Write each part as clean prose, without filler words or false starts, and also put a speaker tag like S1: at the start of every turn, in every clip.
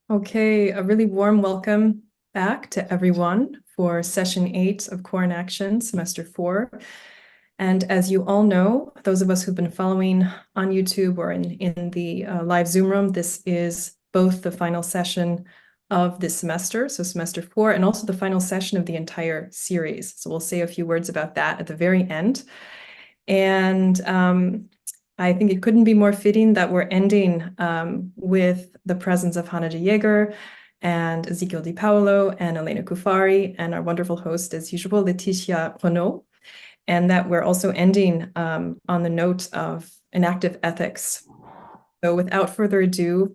S1: Okay, a really warm welcome back to everyone for session 8 of Core Enaction, semester 4. And as you all know, those of us who've been following on YouTube or in the live Zoom room, this is both the final session of this semester, so semester 4, and also the final session of the entire series. So we'll say a few words about that at the very end. And I think it couldn't be more fitting that we're ending with the presence of Hanne De Jaegher and Ezequiel Di Paolo and Elena Cuffari and our wonderful host, as usual, Letícia Renault, and that we're also ending on the note of enactive ethics. So without further ado,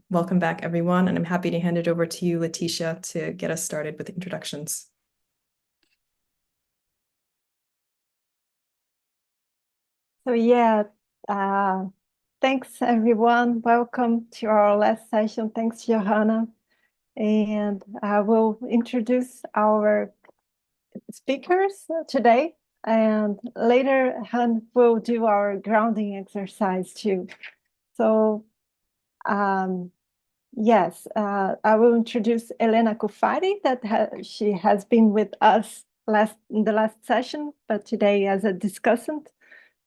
S1: welcome back, everyone, and I'm happy to hand it over to you, Letícia, to get us started with the introductions.
S2: So yeah, thanks everyone. Welcome to our last session. Thanks, Johanna. And I will introduce our speakers today. And later, Han will do our grounding exercise too. So yes, I will introduce Elena Cuffari, she has been with us in the last session, but today as a discussant.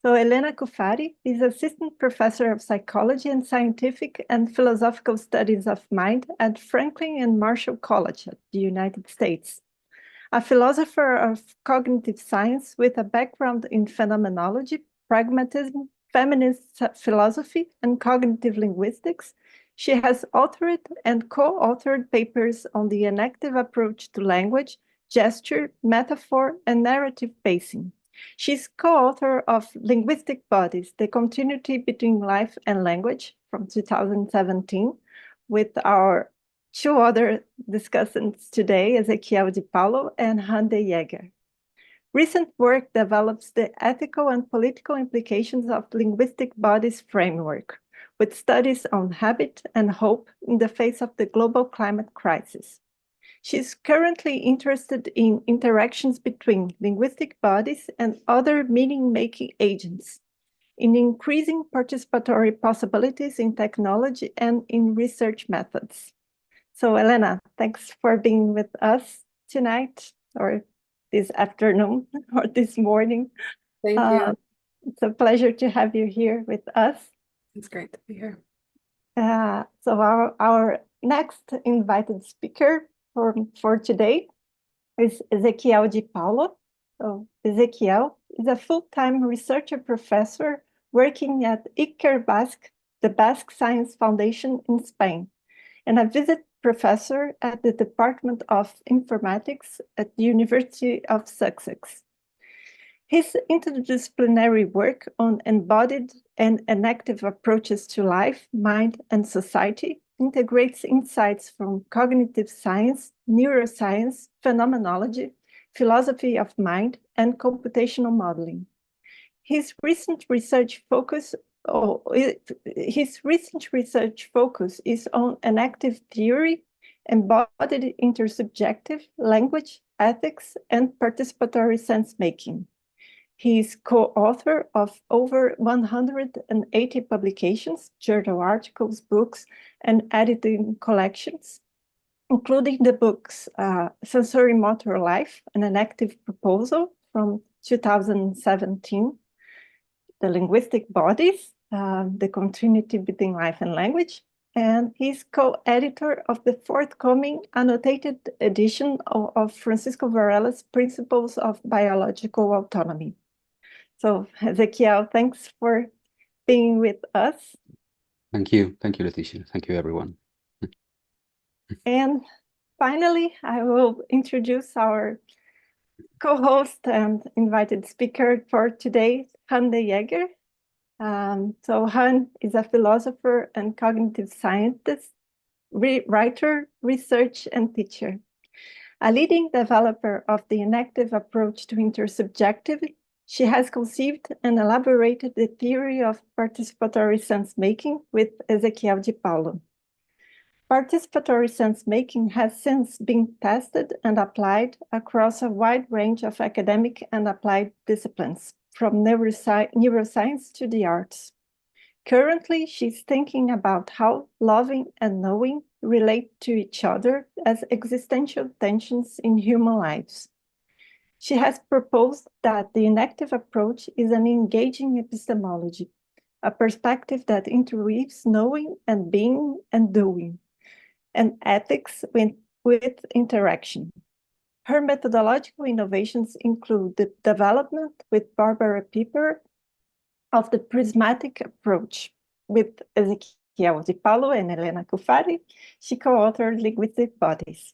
S2: So Elena Cuffari is Assistant Professor of Psychology and Scientific and Philosophical Studies of Mind at Franklin and Marshall College of the United States. A philosopher of cognitive science with a background in phenomenology, pragmatism, feminist philosophy, and cognitive linguistics, she has authored and co-authored papers on the enactive approach to language, gesture, metaphor, and narrative pacing. She's co-author of Linguistic Bodies, The Continuity Between Life and Language from 2017, with our two other discussants today, Ezequiel Di Paolo and Hanne De Jaegher. Recent work develops the ethical and political implications of linguistic bodies framework, with studies on habit and hope in the face of the global climate crisis. She's currently interested in interactions between linguistic bodies and other meaning-making agents, in increasing participatory possibilities in technology and in research methods. So Elena, thanks for being with us tonight, or this afternoon, or this morning.
S1: Thank you.
S2: It's a pleasure to have you here with us.
S1: It's great to be here.
S2: So our next invited speaker for today is Ezequiel Di Paolo. So Ezequiel is a full-time researcher professor working at Iker Basque, the Basque Science Foundation in Spain, and a visit professor at the Department of Informatics at the University of Sussex. His interdisciplinary work on embodied and enactive approaches to life, mind, and society integrates insights from cognitive science, neuroscience, phenomenology, philosophy of mind, and computational modeling. His recent research focus is on enactive theory, embodied intersubjective language, ethics, and participatory sense-making. He is co-author of over 180 publications, journal articles, books, and editing collections, including the books Sensory Motor Life, an Enactive Proposal from 2017, The Linguistic Bodies, The Continuity Between Life and Language, and he's co-editor of the forthcoming annotated edition of Francisco Varela's Principles of Biological Autonomy. So, Ezequiel, thanks for being with us.
S3: Thank you, Letícia. Thank you, everyone.
S2: And finally, I will introduce our co-host and invited speaker for today, Hanne De Jaegher. So Hanne is a philosopher and cognitive scientist, writer, research, and teacher. A leading developer of the enactive approach to intersubjectivity, she has conceived and elaborated the theory of participatory sense-making with Ezequiel Di Paolo. Participatory sense-making has since been tested and applied across a wide range of academic and applied disciplines, from neuroscience to the arts. Currently, she's thinking about how loving and knowing relate to each other as existential tensions in human lives. She has proposed that the enactive approach is an engaging epistemology, a perspective that interweaves knowing and being and doing, and ethics with interaction. Her methodological innovations include the development with Barbara Pieper of the prismatic approach. With Ezequiel Di Paolo and Elena Cuffari, she co-authored Linguistic Bodies.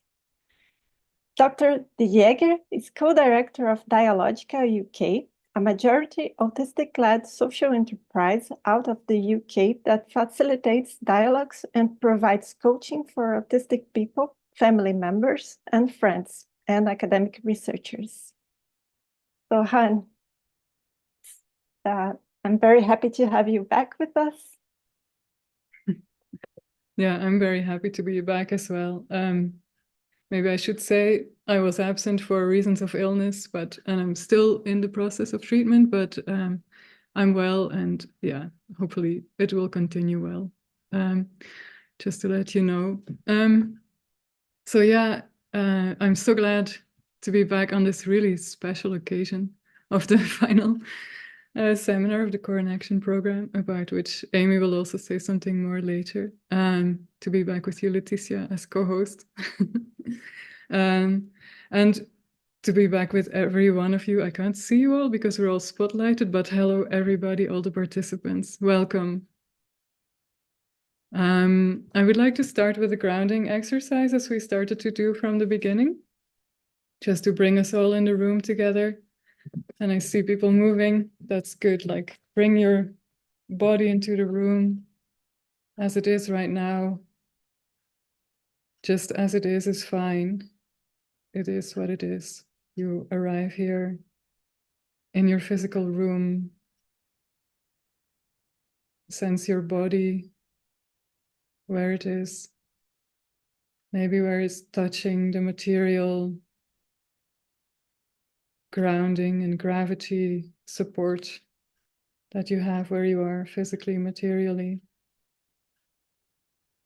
S2: Dr. De Jaegher is co-director of Dialogica UK, a majority autistic-led social enterprise out of the UK that facilitates dialogues and provides coaching for autistic people, family members, and friends, and academic researchers. So, Hanne, I'm very happy to have you back with us.
S4: Yeah, I'm very happy to be back as well. Maybe I should say I was absent for reasons of illness, and I'm still in the process of treatment, but I'm well, and yeah, hopefully it will continue well. Just to let you know. So yeah, I'm so glad to be back on this really special occasion of the final seminar of the Core Enaction program, about which Amy will also say something more later. To be back with you, Letícia, as co-host. And to be back with every one of you. I can't see you all because we're all spotlighted, but hello everybody, all the participants, welcome. I would like to start with a grounding exercise, as we started to do from the beginning, just to bring us all in the room together. And I see people moving. That's good. Like, bring your body into the room as it is right now. Just as it is fine. It is what it is. You arrive here in your physical room. Sense your body, where it is. Maybe where it's touching the material, grounding and gravity support that you have where you are physically, materially.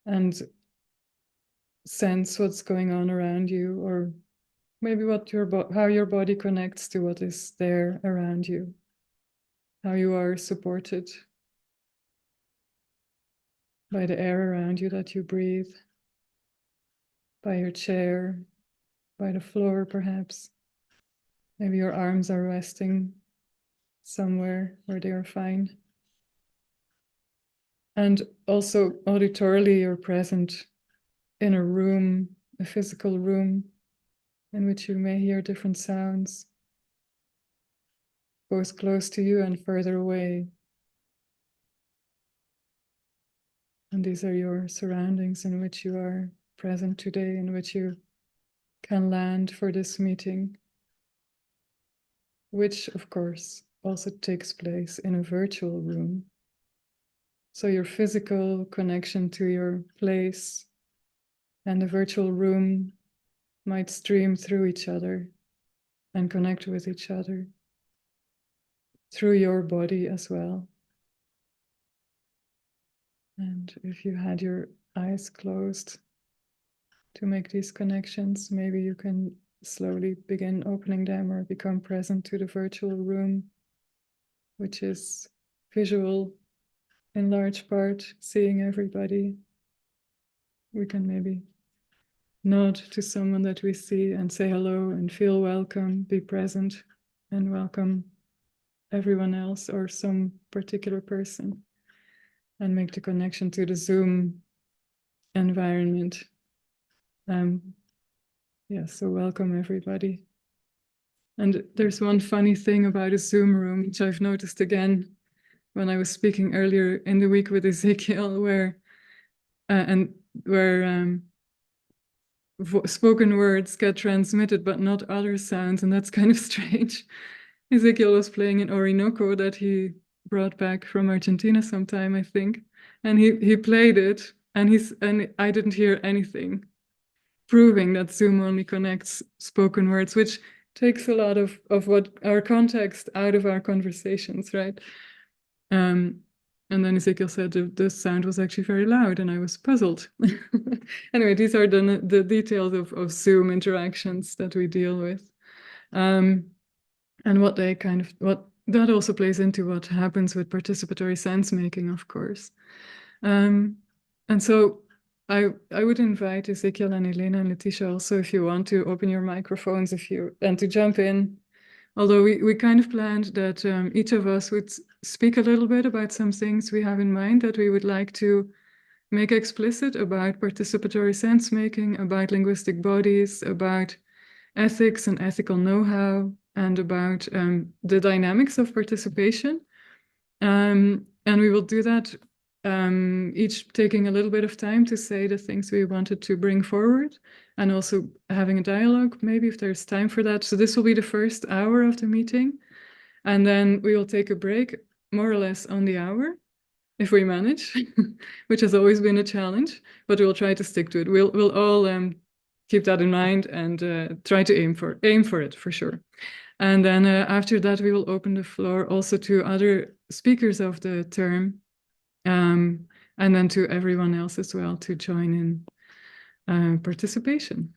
S4: And sense what's going on around you, or maybe how your body connects to what is there around you, how you are supported by the air around you that you breathe, by your chair, by the floor perhaps. Maybe your arms are resting somewhere where they are fine. And also auditorily, you're present in a room, a physical room, in which you may hear different sounds, both close to you and further away. And these are your surroundings in which you are present today, in which you can land for this meeting, which of course also takes place in a virtual room. So your physical connection to your place and the virtual room might stream through each other and connect with each other through your body as well. And if you had your eyes closed to make these connections, maybe you can slowly begin opening them or become present to the virtual room, which is visual in large part, seeing everybody. We can maybe nod to someone that we see and say hello and feel welcome, be present and welcome everyone else or some particular person, and make the connection to the Zoom environment. So welcome everybody. And there's one funny thing about a Zoom room, which I've noticed again when I was speaking earlier in the week with Ezequiel, where spoken words get transmitted, but not other sounds, and that's kind of strange. Ezequiel was playing an Orinoco that he brought back from Argentina sometime, I think, and he played it, and I didn't hear anything, proving that Zoom only connects spoken words, which takes a lot of what our context out of our conversations, right? And And then Ezequiel said the sound was actually very loud, and I was puzzled. Anyway, these are the details of Zoom interactions that we deal with. And what that also plays into what happens with participatory sense making, of course. And so I would invite Ezequiel and Elena and Letícia also, if you want to open your microphones, and to jump in. Although we kind of planned that each of us would speak a little bit about some things we have in mind that we would like to make explicit about participatory sense making, about linguistic bodies, about ethics and ethical know-how, and about the dynamics of participation. And we will do that each taking a little bit of time to say the things we wanted to bring forward, and also having a dialogue, maybe if there's time for that. So this will be the first hour of the meeting. And then we will take a break, more or less on the hour, if we manage, which has always been a challenge, but we'll try to stick to it. We'll all keep that in mind and try to aim for it, for sure. And then after that, we will open the floor also to other speakers of the term, and then to everyone else as well to join in participation.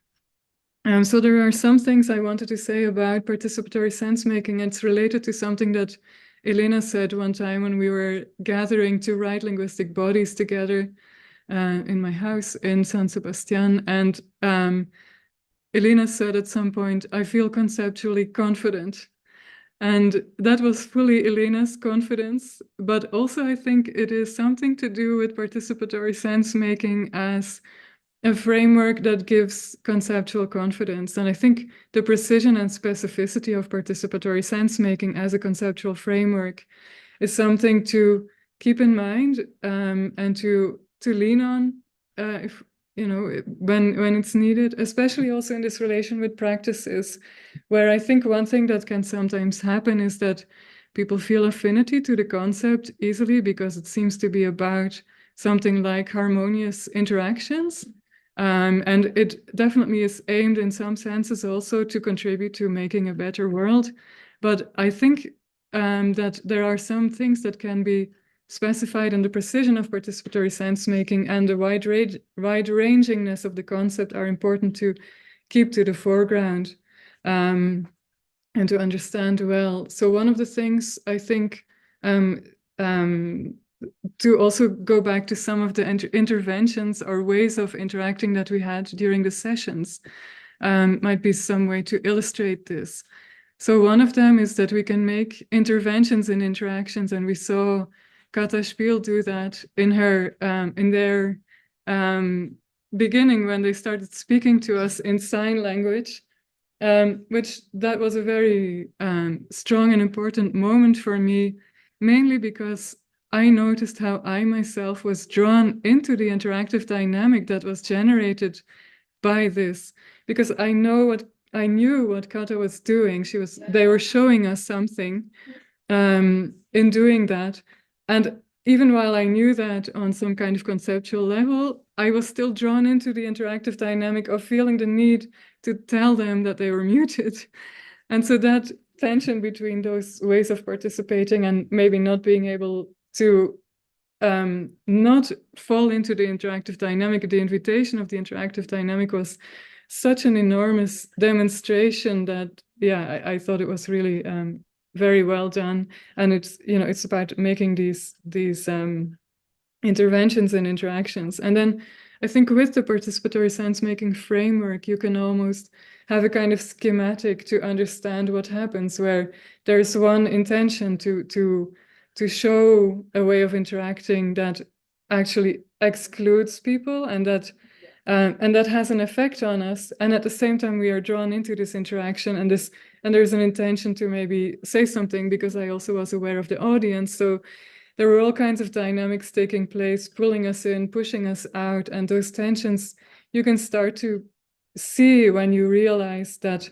S4: So there are some things I wanted to say about participatory sense making. It's related to something that Elena said one time when we were gathering to write linguistic bodies together in my house in San Sebastian. And Elena said at some point, "I feel conceptually confident." And that was fully Elena's confidence, but also I think it is something to do with participatory sense making as a framework that gives conceptual confidence. And I think the precision and specificity of participatory sense making as a conceptual framework is something to keep in mind and to lean on if when it's needed, especially also in this relation with practices, where I think one thing that can sometimes happen is that people feel affinity to the concept easily because it seems to be about something like harmonious interactions. And it definitely is aimed in some senses also to contribute to making a better world. But I think that there are some things that can be specified in the precision of participatory sense making, and the wide-rangingness of the concept are important to keep to the foreground and to understand well. So one of the things I think to also go back to some of the interventions or ways of interacting that we had during the sessions might be some way to illustrate this. So one of them is that we can make interventions in interactions, and we saw Kata Spiel do that in their beginning when they started speaking to us in sign language, which that was a very strong and important moment for me, mainly because I noticed how I myself was drawn into the interactive dynamic that was generated by this, because I knew what Kata was doing. They were showing us something in doing that. And even while I knew that on some kind of conceptual level, I was still drawn into the interactive dynamic of feeling the need to tell them that they were muted. And so that tension between those ways of participating and maybe not being able to not fall into the interactive dynamic, the invitation of the interactive dynamic was such an enormous demonstration that, yeah, I thought it was really very well done. And it's about making these interventions and interactions. And then I think with the participatory sense-making framework, you can almost have a kind of schematic to understand what happens, where there's one intention to show a way of interacting that actually excludes people, and that has an effect on us. And at the same time, we are drawn into this interaction, and there's an intention to maybe say something, because I also was aware of the audience. So there were all kinds of dynamics taking place, pulling us in, pushing us out, and those tensions you can start to see when you realize that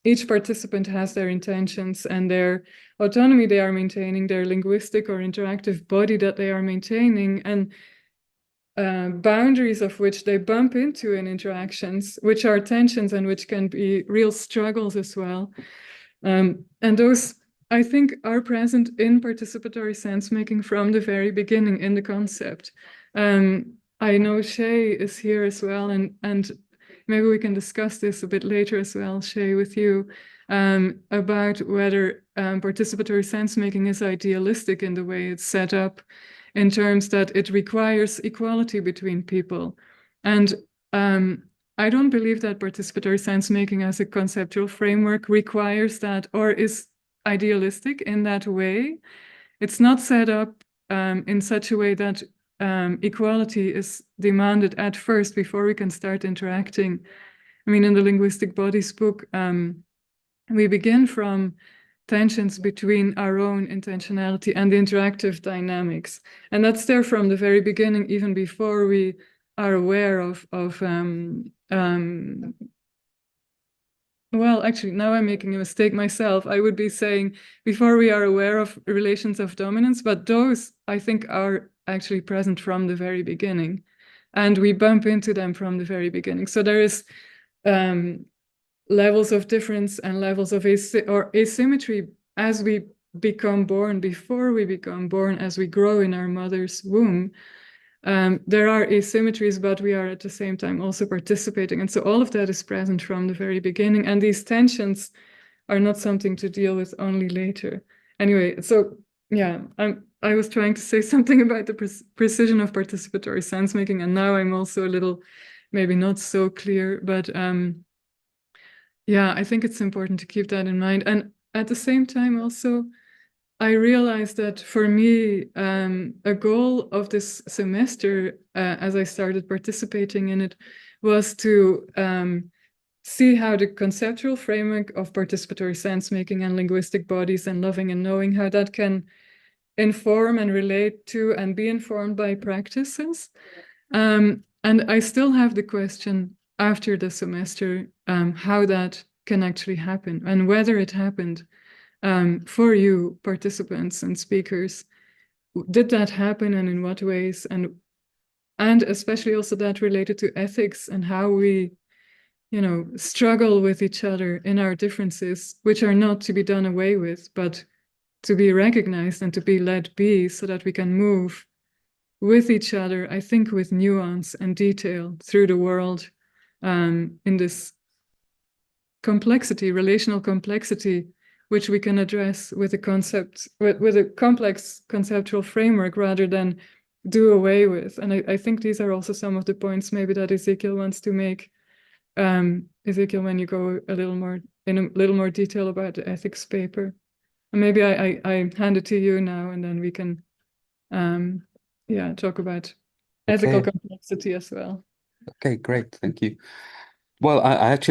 S4: each participant has their intentions and their autonomy they are maintaining, their linguistic or interactive body that they are maintaining, and boundaries of which they bump into in interactions, which are tensions and which can be real struggles as well. And those I think, are present in participatory sense-making from the very beginning in the concept. I know Shay is here as well, and maybe we can discuss this a bit later as well, Shay, with you, about whether participatory sense-making is idealistic in the way it's set up, in terms that it requires equality between people. And I don't believe that participatory sense-making as a conceptual framework requires that or is idealistic in that way. It's not set up in such a way that equality is demanded at first before we can start interacting. I mean, in the Linguistic Bodies book, we begin from tensions between our own intentionality and the interactive dynamics. And that's there from the very beginning, even before we are aware of well, actually, now I'm making a mistake myself. I would be saying before we are aware of relations of dominance, but those I think are actually present from the very beginning. And we bump into them from the very beginning. So there is levels of difference and levels of asymmetry as we become born, before we become born, as we grow in our mother's womb. There are asymmetries, but we are at the same time also participating. And so all of that is present from the very beginning. And these tensions are not something to deal with only later. Anyway, so yeah, I was trying to say something about the precision of participatory sense making. And now I'm also a little, maybe not so clear, but yeah, I think it's important to keep that in mind. And at the same time also, I realized that for me, a goal of this semester, as I started participating in it, was to see how the conceptual framework of participatory sense-making and linguistic bodies and loving and knowing, how that can inform and relate to and be informed by practices. And I still have the question after the semester, how that can actually happen and whether it happened. For you, participants and speakers, did that happen and in what ways? And especially also that related to ethics and how we, struggle with each other in our differences, which are not to be done away with, but to be recognized and to be let be so that we can move with each other, I think with nuance and detail through the world in this complexity, relational complexity, which we can address with a concept, with a complex conceptual framework rather than do away with. And I think these are also some of the points maybe that Ezequiel wants to make. Ezequiel, when you go in a little more detail about the ethics paper. And maybe I hand it to you now, and then we can talk about ethical complexity as well.
S3: Okay, great. Thank you. Well, I'd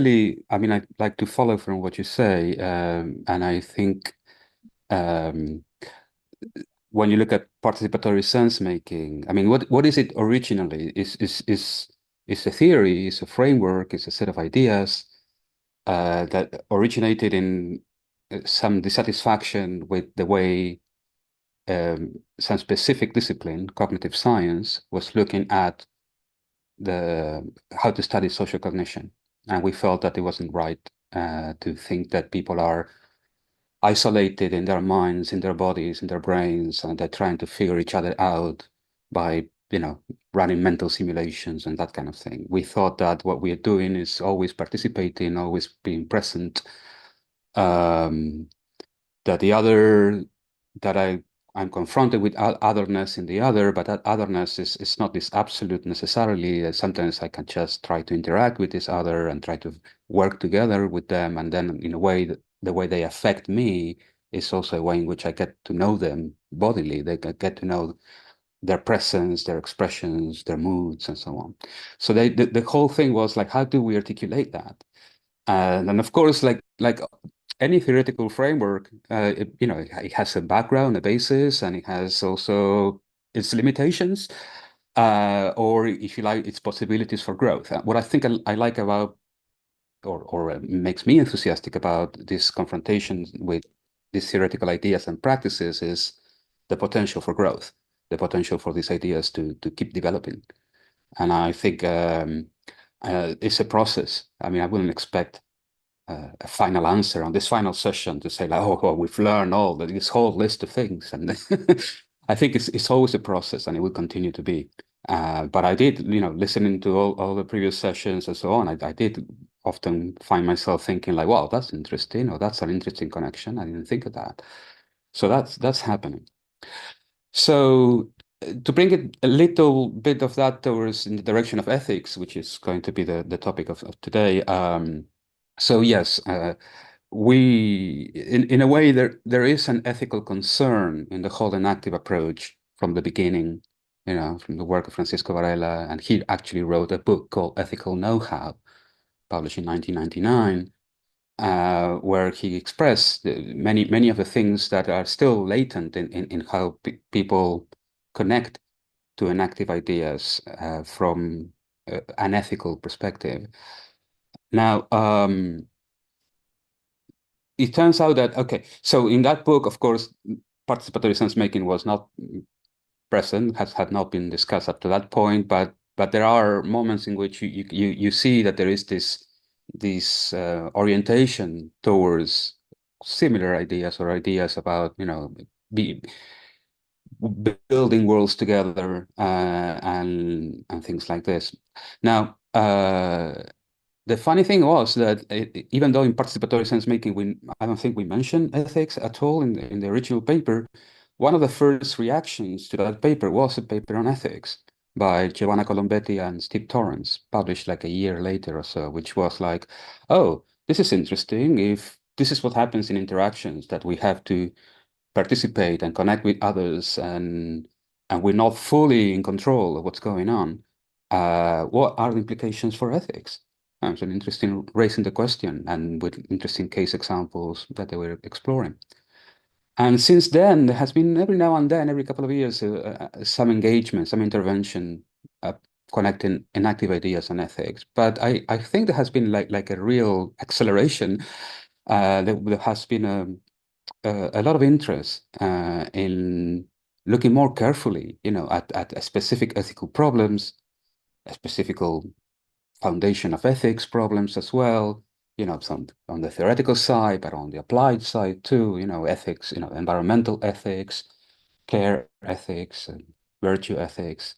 S3: like to follow from what you say, and I think when you look at participatory sense making, I mean, what is it originally? Is a theory, is a framework, is a set of ideas that originated in some dissatisfaction with the way some specific discipline, cognitive science, was looking at how to study social cognition. And we felt that it wasn't right to think that people are isolated in their minds, in their bodies, in their brains, and they're trying to figure each other out by, running mental simulations and that kind of thing. We thought that what we are doing is always participating, always being present. That I'm confronted with otherness in the other, but that otherness is not this absolute necessarily. Sometimes I can just try to interact with this other and try to work together with them. And then in a way, the way they affect me is also a way in which I get to know them bodily. They get to know their presence, their expressions, their moods, and so on. So the whole thing was like, how do we articulate that? And of course, like any theoretical framework, it has a background, a basis, and it has also its limitations, or if you like, its possibilities for growth. What I think I like about, or makes me enthusiastic about this confrontation with these theoretical ideas and practices is the potential for growth, the potential for these ideas to keep developing. And I think it's a process. I mean, I wouldn't expect a final answer on this final session to say like, oh, we've learned this whole list of things. And I think it's always a process, and it will continue to be. But I did, listening to all the previous sessions and so on, I did often find myself thinking like, wow, that's interesting, or that's an interesting connection. I didn't think of that. So that's happening. So to bring it a little bit of that towards in the direction of ethics, which is going to be the topic of today. So yes, in a way, there is an ethical concern in the whole enactive approach from the beginning, from the work of Francisco Varela, and he actually wrote a book called Ethical Know-How, published in 1999, where he expressed many of the things that are still latent in how people connect to enactive ideas from an ethical perspective. Now, it turns out that, okay, so in that book, of course, participatory sense-making was not present, had not been discussed up to that point, but there are moments in which you see that there is this orientation towards similar ideas or ideas about, building worlds together and things like this. Now, the funny thing was that even though in participatory sense-making, I don't think we mentioned ethics at all in the original paper, one of the first reactions to that paper was a paper on ethics by Giovanna Colombetti and Steve Torrance, published like a year later or so, which was like, oh, this is interesting. If this is what happens in interactions, that we have to participate and connect with others, and we're not fully in control of what's going on, what are the implications for ethics? It's an interesting raising the question, and with interesting case examples that they were exploring. And since then, there has been every now and then, every couple of years, some engagement, some intervention connecting enactive ideas and ethics. But I think there has been like a real acceleration. There has been a lot of interest in looking more carefully, at specific ethical problems, a specific foundation of ethics problems as well, some on the theoretical side, but on the applied side too, ethics, environmental ethics, care ethics, and virtue ethics.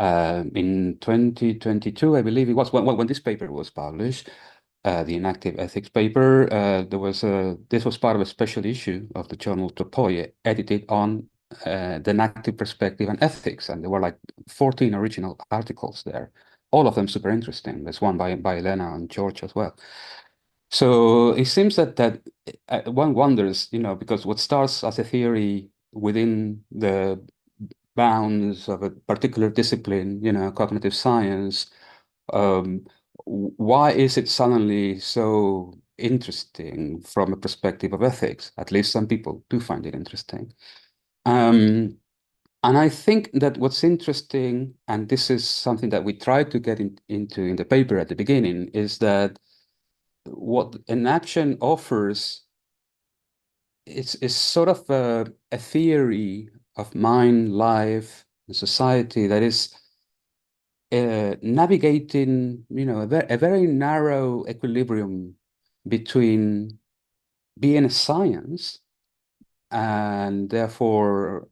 S3: In 2022, I believe it was when this paper was published, the Enactive ethics paper, this was part of a special issue of the journal Topoi, edited on the enactive perspective and ethics, and there were like 14 original articles there, all of them super interesting. There's one by Elena and George as well. So it seems that one wonders, because what starts as a theory within the bounds of a particular discipline, cognitive science, why is it suddenly so interesting from a perspective of ethics? At least some people do find it interesting. And I think that what's interesting, and this is something that we tried to get into in the paper at the beginning, is that what Enaction offers is sort of a theory of mind, life, and society that is navigating, a very narrow equilibrium between being a science and therefore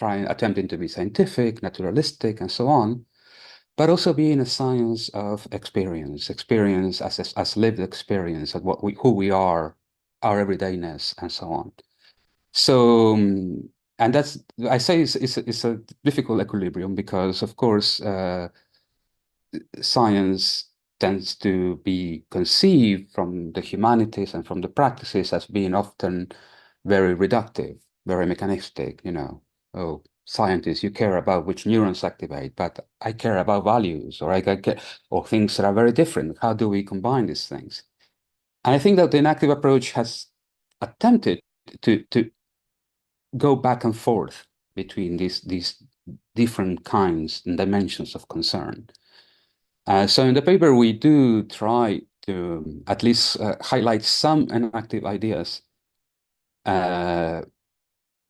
S3: attempting to be scientific, naturalistic, and so on, but also being a science of experience as lived experience of who we are, our everydayness, and so on. So, and that's, I say it's a difficult equilibrium because, of course, science tends to be conceived from the humanities and from the practices as being often very reductive, very mechanistic, oh, scientists, you care about which neurons activate, but I care about values, or or things that are very different. How do we combine these things? And I think that the enactive approach has attempted to go back and forth between these different kinds and dimensions of concern. So in the paper, we do try to at least highlight some enactive ideas,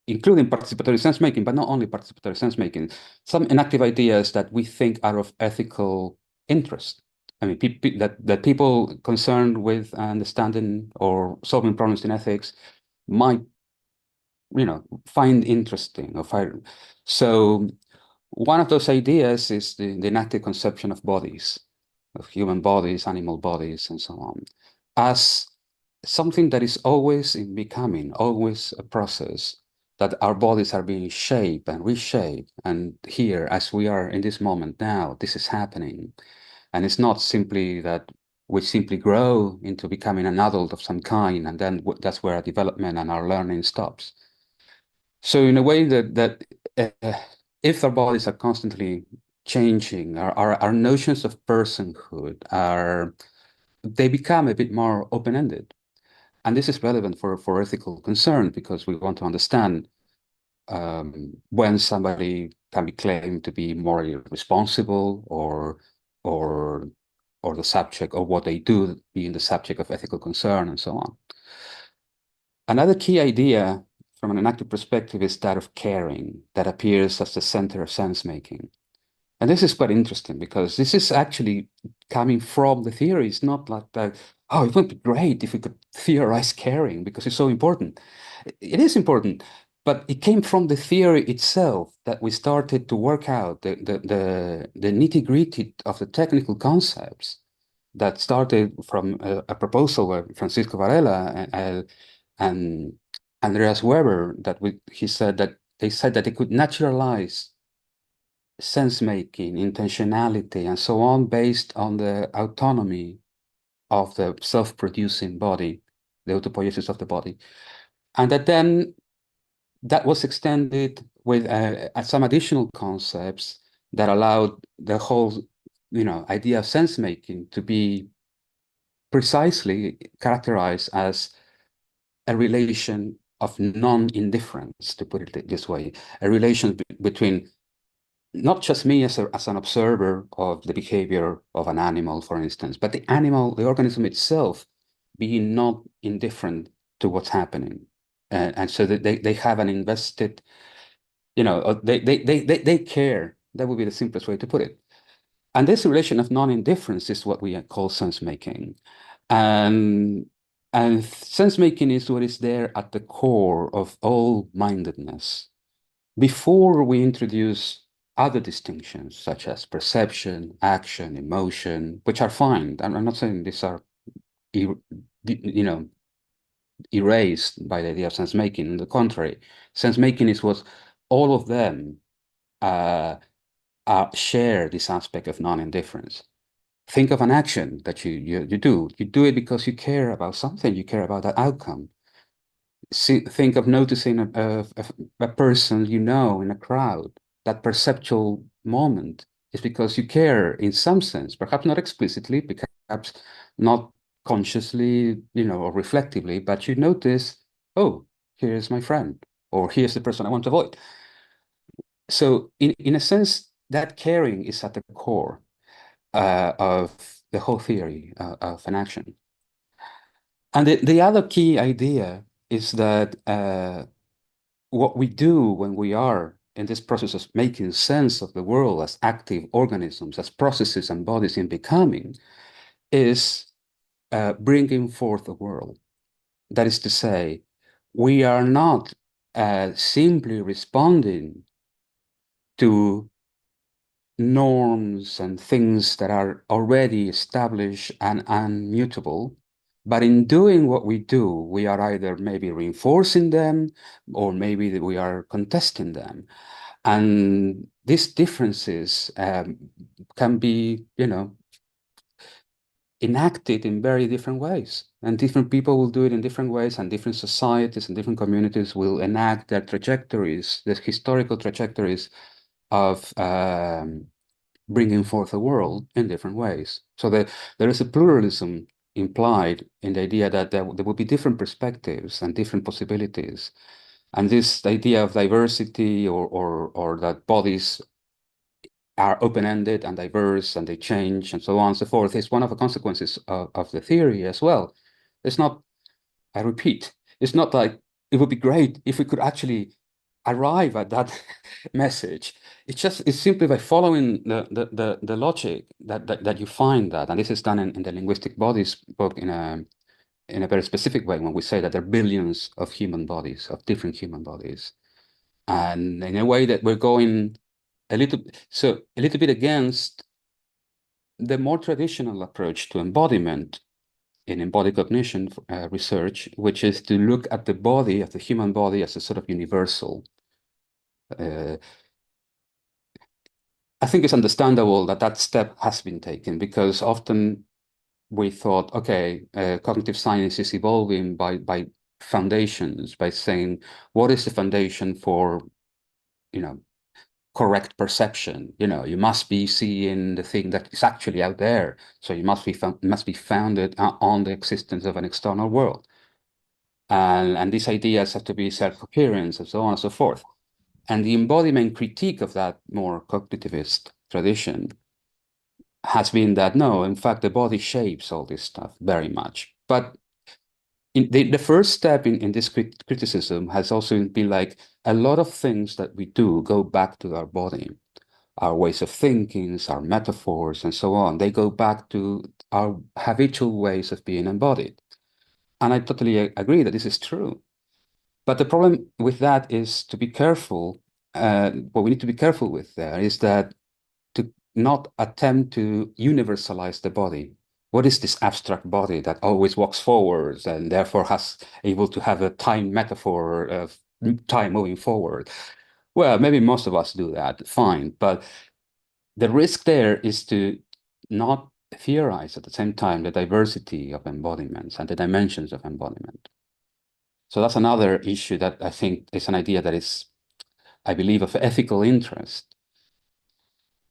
S3: including participatory sense-making, but not only participatory sense-making, some enactive ideas that we think are of ethical interest. I mean, that people concerned with understanding or solving problems in ethics might, find interesting or find. So one of those ideas is the enacted conception of bodies, of human bodies, animal bodies, and so on, as something that is always in becoming, always a process, that our bodies are being shaped and reshaped. And here, as we are in this moment now, this is happening. And it's not simply that we simply grow into becoming an adult of some kind, and then that's where our development and our learning stops. So in a way that if our bodies are constantly changing, our notions of personhood they become a bit more open-ended. And this is relevant for ethical concern, because we want to understand when somebody can be claimed to be morally responsible, or the subject, or what they do being the subject of ethical concern, and so on. Another key idea from an enactive perspective is that of caring, that appears as the center of sense-making. And this is quite interesting, because this is actually coming from the theory. It's not like that, oh, it would be great if we could theorize caring because it's so important. It is important, but it came from the theory itself that we started to work out the nitty-gritty of the technical concepts that started from a proposal by Francisco Varela and Andreas Weber, they said that they could naturalize sense-making, intentionality, and so on, based on the autonomy of the self-producing body, the autopoiesis of the body. And then that was extended with some additional concepts that allowed the whole, idea of sense-making to be precisely characterized as a relation of non-indifference, to put it this way, a relation between not just me as an observer of the behavior of an animal, for instance, but the animal, the organism itself, being not indifferent to what's happening. And so that they have an invested, they care. That would be the simplest way to put it. And this relation of non-indifference is what we call sense-making. And sense-making is what is there at the core of all mindedness. Before we introduce other distinctions, such as perception, action, emotion, which are fine. I'm not saying these are, erased by the idea of sense-making. On the contrary, sense-making is what all of them share this aspect of non-indifference. Think of an action that you do. You do it because you care about something. You care about the outcome. Think of noticing a person in a crowd. That perceptual moment is because you care in some sense, perhaps not explicitly, perhaps not consciously, or reflectively, but you notice, oh, here's my friend, or here's the person I want to avoid. So in a sense, that caring is at the core of the whole theory of an action. And the other key idea is that what we do when we are in this process of making sense of the world as active organisms, as processes and bodies in becoming, is bringing forth the world. That is to say, we are not simply responding to norms and things that are already established and unmutable. But in doing what we do, we are either maybe reinforcing them, or maybe we are contesting them. And these differences can be, enacted in very different ways. And different people will do it in different ways, and different societies and different communities will enact their trajectories, the historical trajectories of bringing forth the world in different ways. So there is a pluralism implied in the idea that there will be different perspectives and different possibilities. And this idea of diversity, or that bodies are open-ended and diverse and they change and so on and so forth, is one of the consequences of the theory as well. It's not, I repeat, it's not like it would be great if we could actually arrive at that message. It's simply by following the logic that you find that, and this is done in the Linguistic Bodies book in a very specific way, when we say that there are billions of human bodies, of different human bodies, and in a way that we're going a little bit against the more traditional approach to embodiment in embodied cognition research, which is to look at the body, at the human body, as a sort of universal. I think it's understandable that that step has been taken, because often we thought, okay, cognitive science is evolving by foundations, by saying, what is the foundation for, correct perception? You must be seeing the thing that is actually out there, so you must be founded on the existence of an external world, and these ideas have to be self-coherence and so on and so forth. And the embodiment critique of that more cognitivist tradition has been that, no, in fact, the body shapes all this stuff very much. But the first step in this criticism has also been like, a lot of things that we do go back to our body, our ways of thinking, our metaphors, and so on. They go back to our habitual ways of being embodied. And I totally agree that this is true. But the problem with that is to be careful. What we need to be careful with there is that to not attempt to universalize the body. What is this abstract body that always walks forwards and therefore has able to have a time metaphor of time moving forward? Well, maybe most of us do that, fine. But the risk there is to not theorize at the same time the diversity of embodiments and the dimensions of embodiment. So that's another issue that I think is an idea that is, I believe, of ethical interest.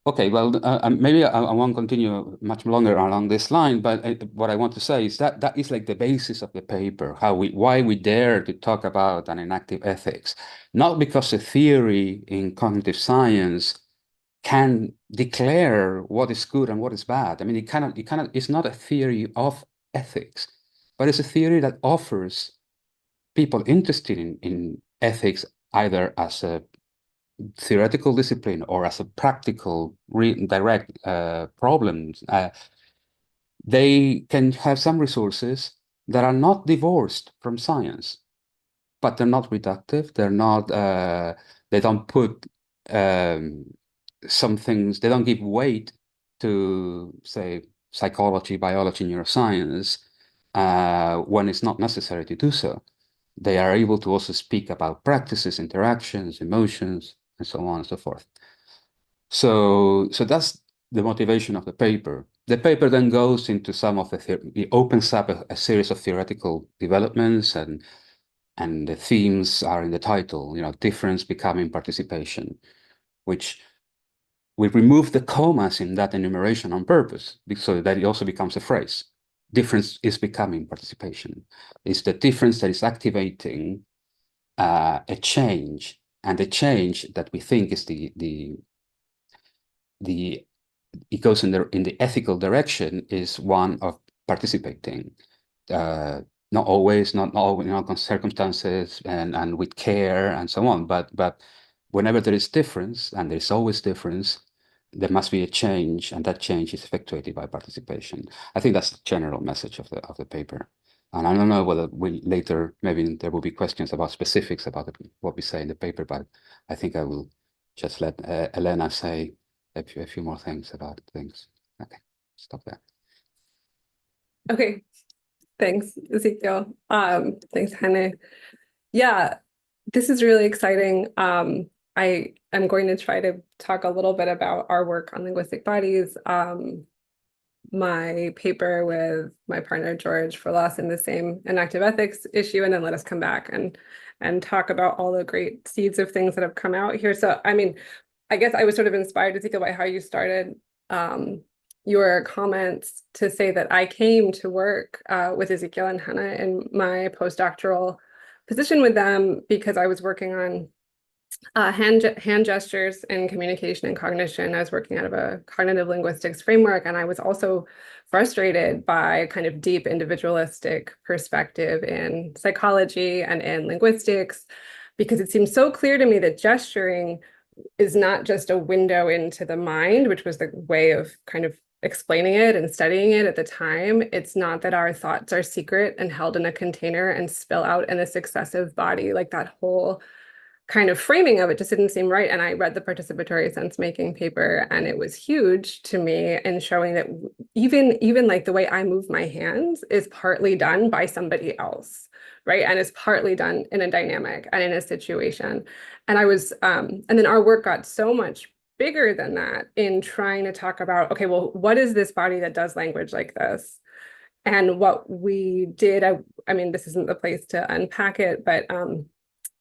S3: Okay, well, maybe I won't continue much longer along this line, but what I want to say is that that is like the basis of the paper, why we dare to talk about an enactive ethics. Not because a theory in cognitive science can declare what is good and what is bad. I mean, it's not a theory of ethics, but it's a theory that offers people interested in ethics either as a theoretical discipline or as a practical, direct problems. They can have some resources that are not divorced from science, but they're not reductive. They're not. They don't put some things. They don't give weight to, say, psychology, biology, neuroscience when it's not necessary to do so. They are able to also speak about practices, interactions, emotions, and so on and so forth. So that's the motivation of the paper. The paper then goes into some of it opens up a series of theoretical developments, and the themes are in the title, difference becoming participation, which we remove the commas in that enumeration on purpose, so that it also becomes a phrase. Difference is becoming participation. It's the difference that is activating a change, and the change that we think is it goes in the ethical direction is one of participating, not always, not all circumstances, and with care and so on, but whenever there is difference, and there's always difference, there must be a change, and that change is effectuated by participation. I think that's the general message of the paper. And I don't know whether later, maybe there will be questions about specifics about what we say in the paper, but I think I will just let Elena say a few more things about things. Okay, stop there.
S5: Okay, thanks, Ezequiel. Thanks, Hanne. Yeah, this is really exciting. I am going to try to talk a little bit about our work on linguistic bodies. My paper with my partner George Furlas in the same enactive ethics issue, and then let us come back and talk about all the great seeds of things that have come out here. So, I mean, I guess I was sort of inspired to think about how you started your comments to say that I came to work with Ezequiel and Hanne in my postdoctoral position with them because I was working on hand gestures in communication and cognition. I was working out of a cognitive linguistics framework, and I was also frustrated by kind of deep individualistic perspective in psychology and in linguistics. because it seems so clear to me that gesturing is not just a window into the mind, which was the way of kind of explaining it and studying it at the time. It's not that our thoughts are secret and held in a container and spill out in this excessive body. Like that whole kind of framing of it just didn't seem right. And I read the participatory sense-making paper, and it was huge to me in showing that even like the way I move my hands is partly done by somebody else, right? And it's partly done in a dynamic and in a situation. And and then our work got so much bigger than that in trying to talk about, okay, well, what is this body that does language like this? And what we did, I mean, this isn't the place to unpack it, but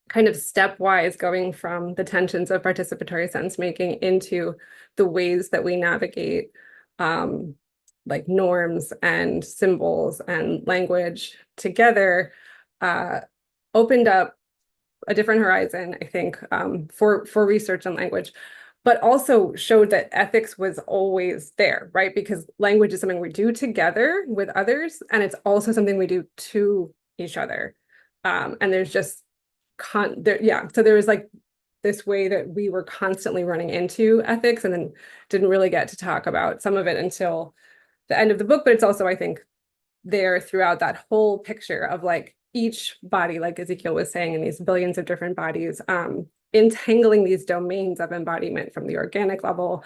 S5: kind of stepwise going from the tensions of participatory sense making into the ways that we navigate like norms and symbols and language together opened up a different horizon, I think, for research on language, but also showed that ethics was always there, right? Because language is something we do together with others, and it's also something we do to each other. And there's just so there was like this way that we were constantly running into ethics, and then didn't really get to talk about some of it until the end of the book. But it's also, I think, there throughout that whole picture of like each body, like Ezequiel was saying, in these billions of different bodies, entangling these domains of embodiment from the organic level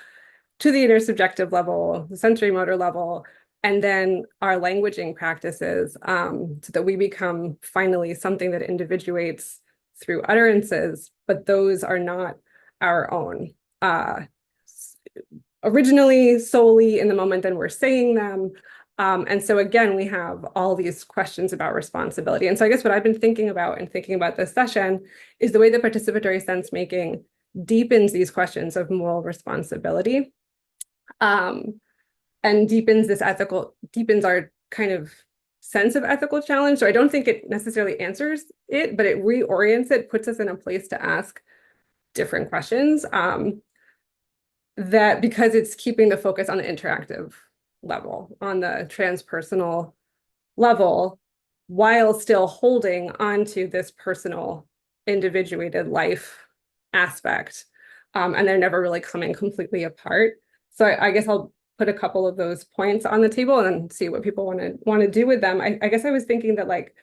S5: to the intersubjective level, the sensory motor level, and then our languaging practices, so that we become finally something that individuates through utterances, but those are not our own. Originally, solely in the moment, then we're saying them. And so again, we have all these questions about responsibility. And so I guess what I've been thinking about and thinking about this session is the way that participatory sense making deepens these questions of moral responsibility, and deepens our kind of sense of ethical challenge. So I don't think it necessarily answers it, but it reorients it, puts us in a place to ask different questions, that because it's keeping the focus on the interactive level, on the transpersonal level, while still holding onto this personal individuated life aspect. And they're never really coming completely apart. So I guess I'll put a couple of those points on the table and then see what people want to do with them. I guess I was thinking that like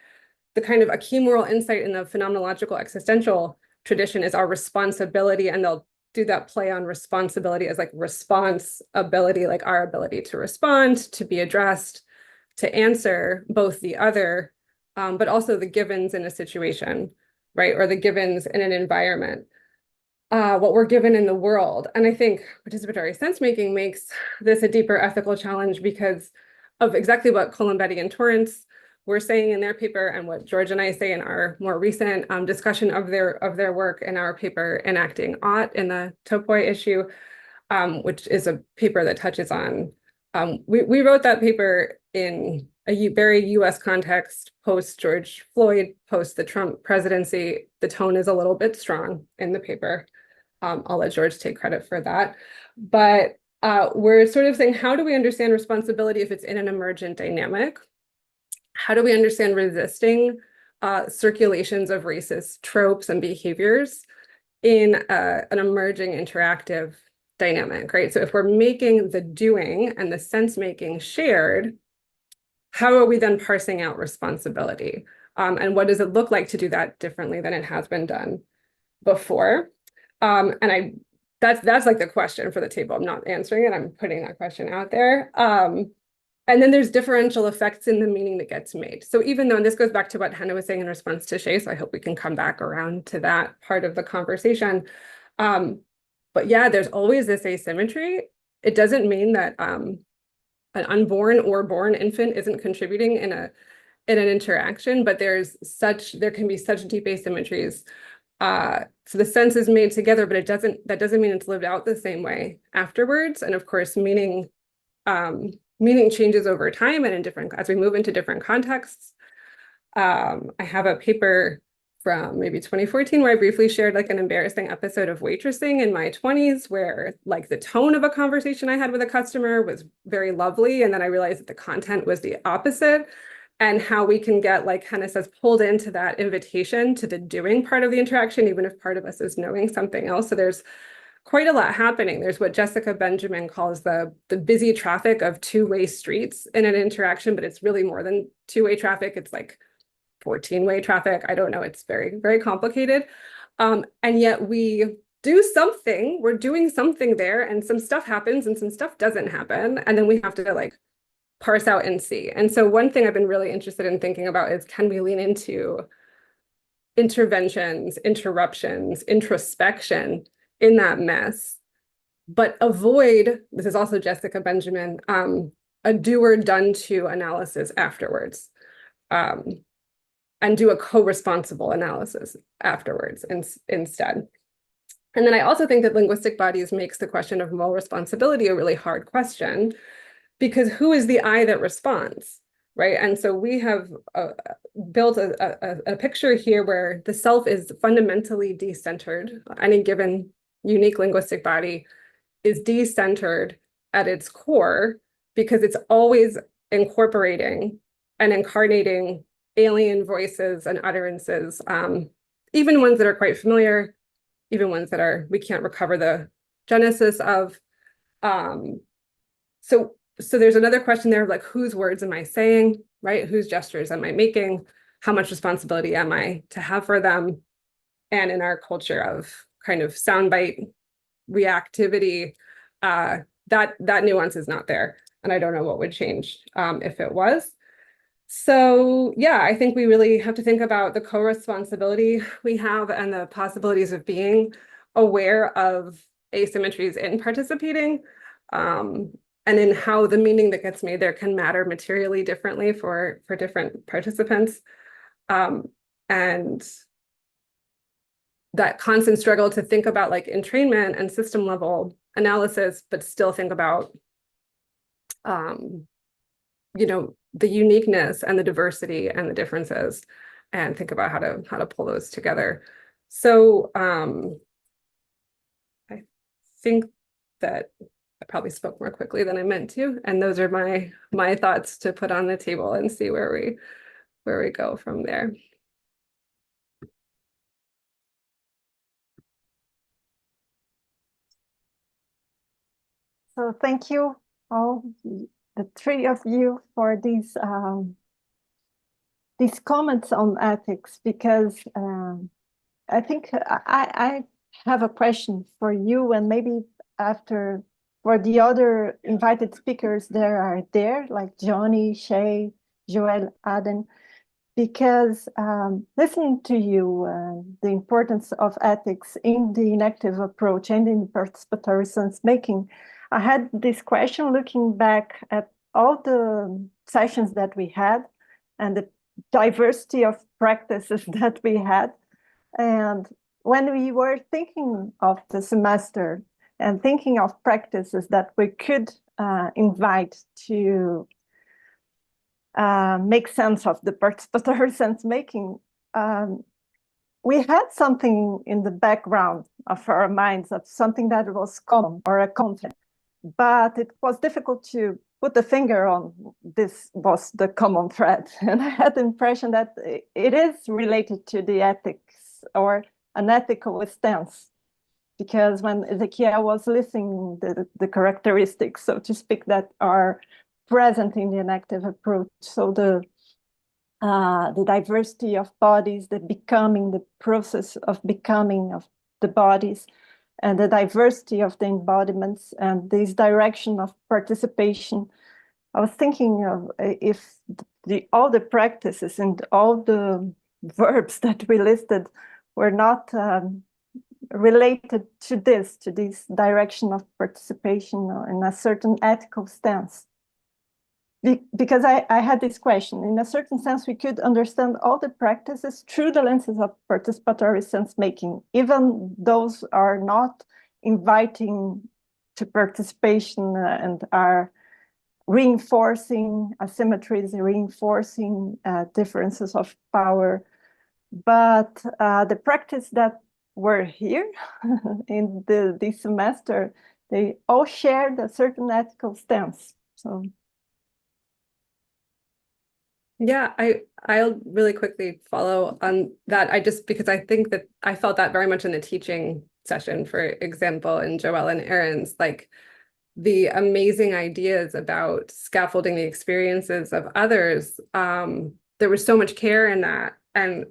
S5: the kind of a key moral insight in the phenomenological existential tradition is our responsibility, and they'll do that play on responsibility as like responsibility, like our ability to respond, to be addressed, to answer both the other, but also the givens in a situation, right? Or the givens in an environment. What we're given in the world. And I think participatory sense-making makes this a deeper ethical challenge because of exactly what Colombetti and Torrance were saying in their paper, and what George and I say in our more recent discussion of their work in our paper Enacting Ought in the Topoi issue, which is a paper that touches on, we wrote that paper in a very US context, post George Floyd, post the Trump presidency. The tone is a little bit strong in the paper. I'll let George take credit for that. But we're sort of saying, how do we understand responsibility if it's in an emergent dynamic? How do we understand resisting circulations of racist tropes and behaviors in an emerging interactive dynamic, right? So if we're making the doing and the sense making shared, how are we then parsing out responsibility? And what does it look like to do that differently than it has been done before? And that's like the question for the table. I'm not answering it. I'm putting that question out there. And then there's differential effects in the meaning that gets made. So even though, and this goes back to what Hanne was saying in response to Shay, so I hope we can come back around to that part of the conversation. But yeah, there's always this asymmetry. It doesn't mean that an unborn or born infant isn't contributing in an interaction, but there can be such deep asymmetries. So the sense is made together, but that doesn't mean it's lived out the same way afterwards. And of course, meaning changes over time and as we move into different contexts. I have a paper from maybe 2014 where I briefly shared like an embarrassing episode of waitressing in my 20s, where like the tone of a conversation I had with a customer was very lovely, and then I realized that the content was the opposite. and how we can get, like Hanne says, pulled into that invitation to the doing part of the interaction, even if part of us is knowing something else. So there's quite a lot happening. There's what Jessica Benjamin calls the busy traffic of two-way streets in an interaction, but it's really more than two-way traffic. It's like 14-way traffic. I don't know. It's very, very complicated. And yet we do something, we're doing something there, and some stuff happens and some stuff doesn't happen. And then we have to like parse out and see. And so one thing I've been really interested in thinking about is, can we lean into interventions, interruptions, introspection in that mess, but avoid, this is also Jessica Benjamin, a do or done to analysis afterwards, and do a co-responsible analysis afterwards instead. And then I also think that linguistic bodies makes the question of moral responsibility a really hard question, because who is the I that responds, right? And so we have built a picture here where the self is fundamentally decentered. Any given unique linguistic body is decentered at its core, because it's always incorporating and incarnating alien voices and utterances, even ones that are quite familiar, even ones that we can't recover the genesis of. So there's another question there of like, whose words am I saying, right? Whose gestures am I making? How much responsibility am I to have for them? And in our culture of kind of soundbite reactivity, that nuance is not there. And I don't know what would change if it was. So yeah, I think we really have to think about the co-responsibility we have and the possibilities of being aware of asymmetries in participating, and in how the meaning that gets made there can matter materially differently for different participants. And that constant struggle to think about like entrainment and system level analysis, but still think about, you know, the uniqueness and the diversity and the differences, and think about how to pull those together. So I think that I probably spoke more quickly than I meant to, and those are my thoughts to put on the table and see where we go from there.
S2: So thank you all, the three of you, for these comments on ethics, because I think I have a question for you, and maybe after for the other invited speakers there, like Johnny, Shay, Joel, Aden, because listening to you, the importance of ethics in the enactive approach and in participatory sense making, I had this question looking back at all the sessions that we had and the diversity of practices that we had. And when we were thinking of the semester and thinking of practices that we could invite to make sense of the participatory sense making, we had something in the background of our minds of something that was common or a conflict, but it was difficult to put the finger on this was the common thread. And I had the impression that it is related to the ethics or an ethical stance, because when Ezequiel was listing the characteristics, so to speak, that are present in the enactive approach, so the diversity of bodies, the process of becoming of the bodies, and the diversity of the embodiments, and this direction of participation. I was thinking of if all the practices and all the verbs that we listed were not related to this direction of participation in a certain ethical stance. Because I had this question, in a certain sense, we could understand all the practices through the lenses of participatory sense making, even those are not inviting to participation and are reinforcing asymmetries, reinforcing differences of power. But the practice that were here in this semester, they all shared a certain ethical stance. So
S5: Yeah, I'll really quickly follow on that. Because I think that I felt that very much in the teaching session, for example, in Joelle and Erin's, like the amazing ideas about scaffolding the experiences of others. There was so much care in that, and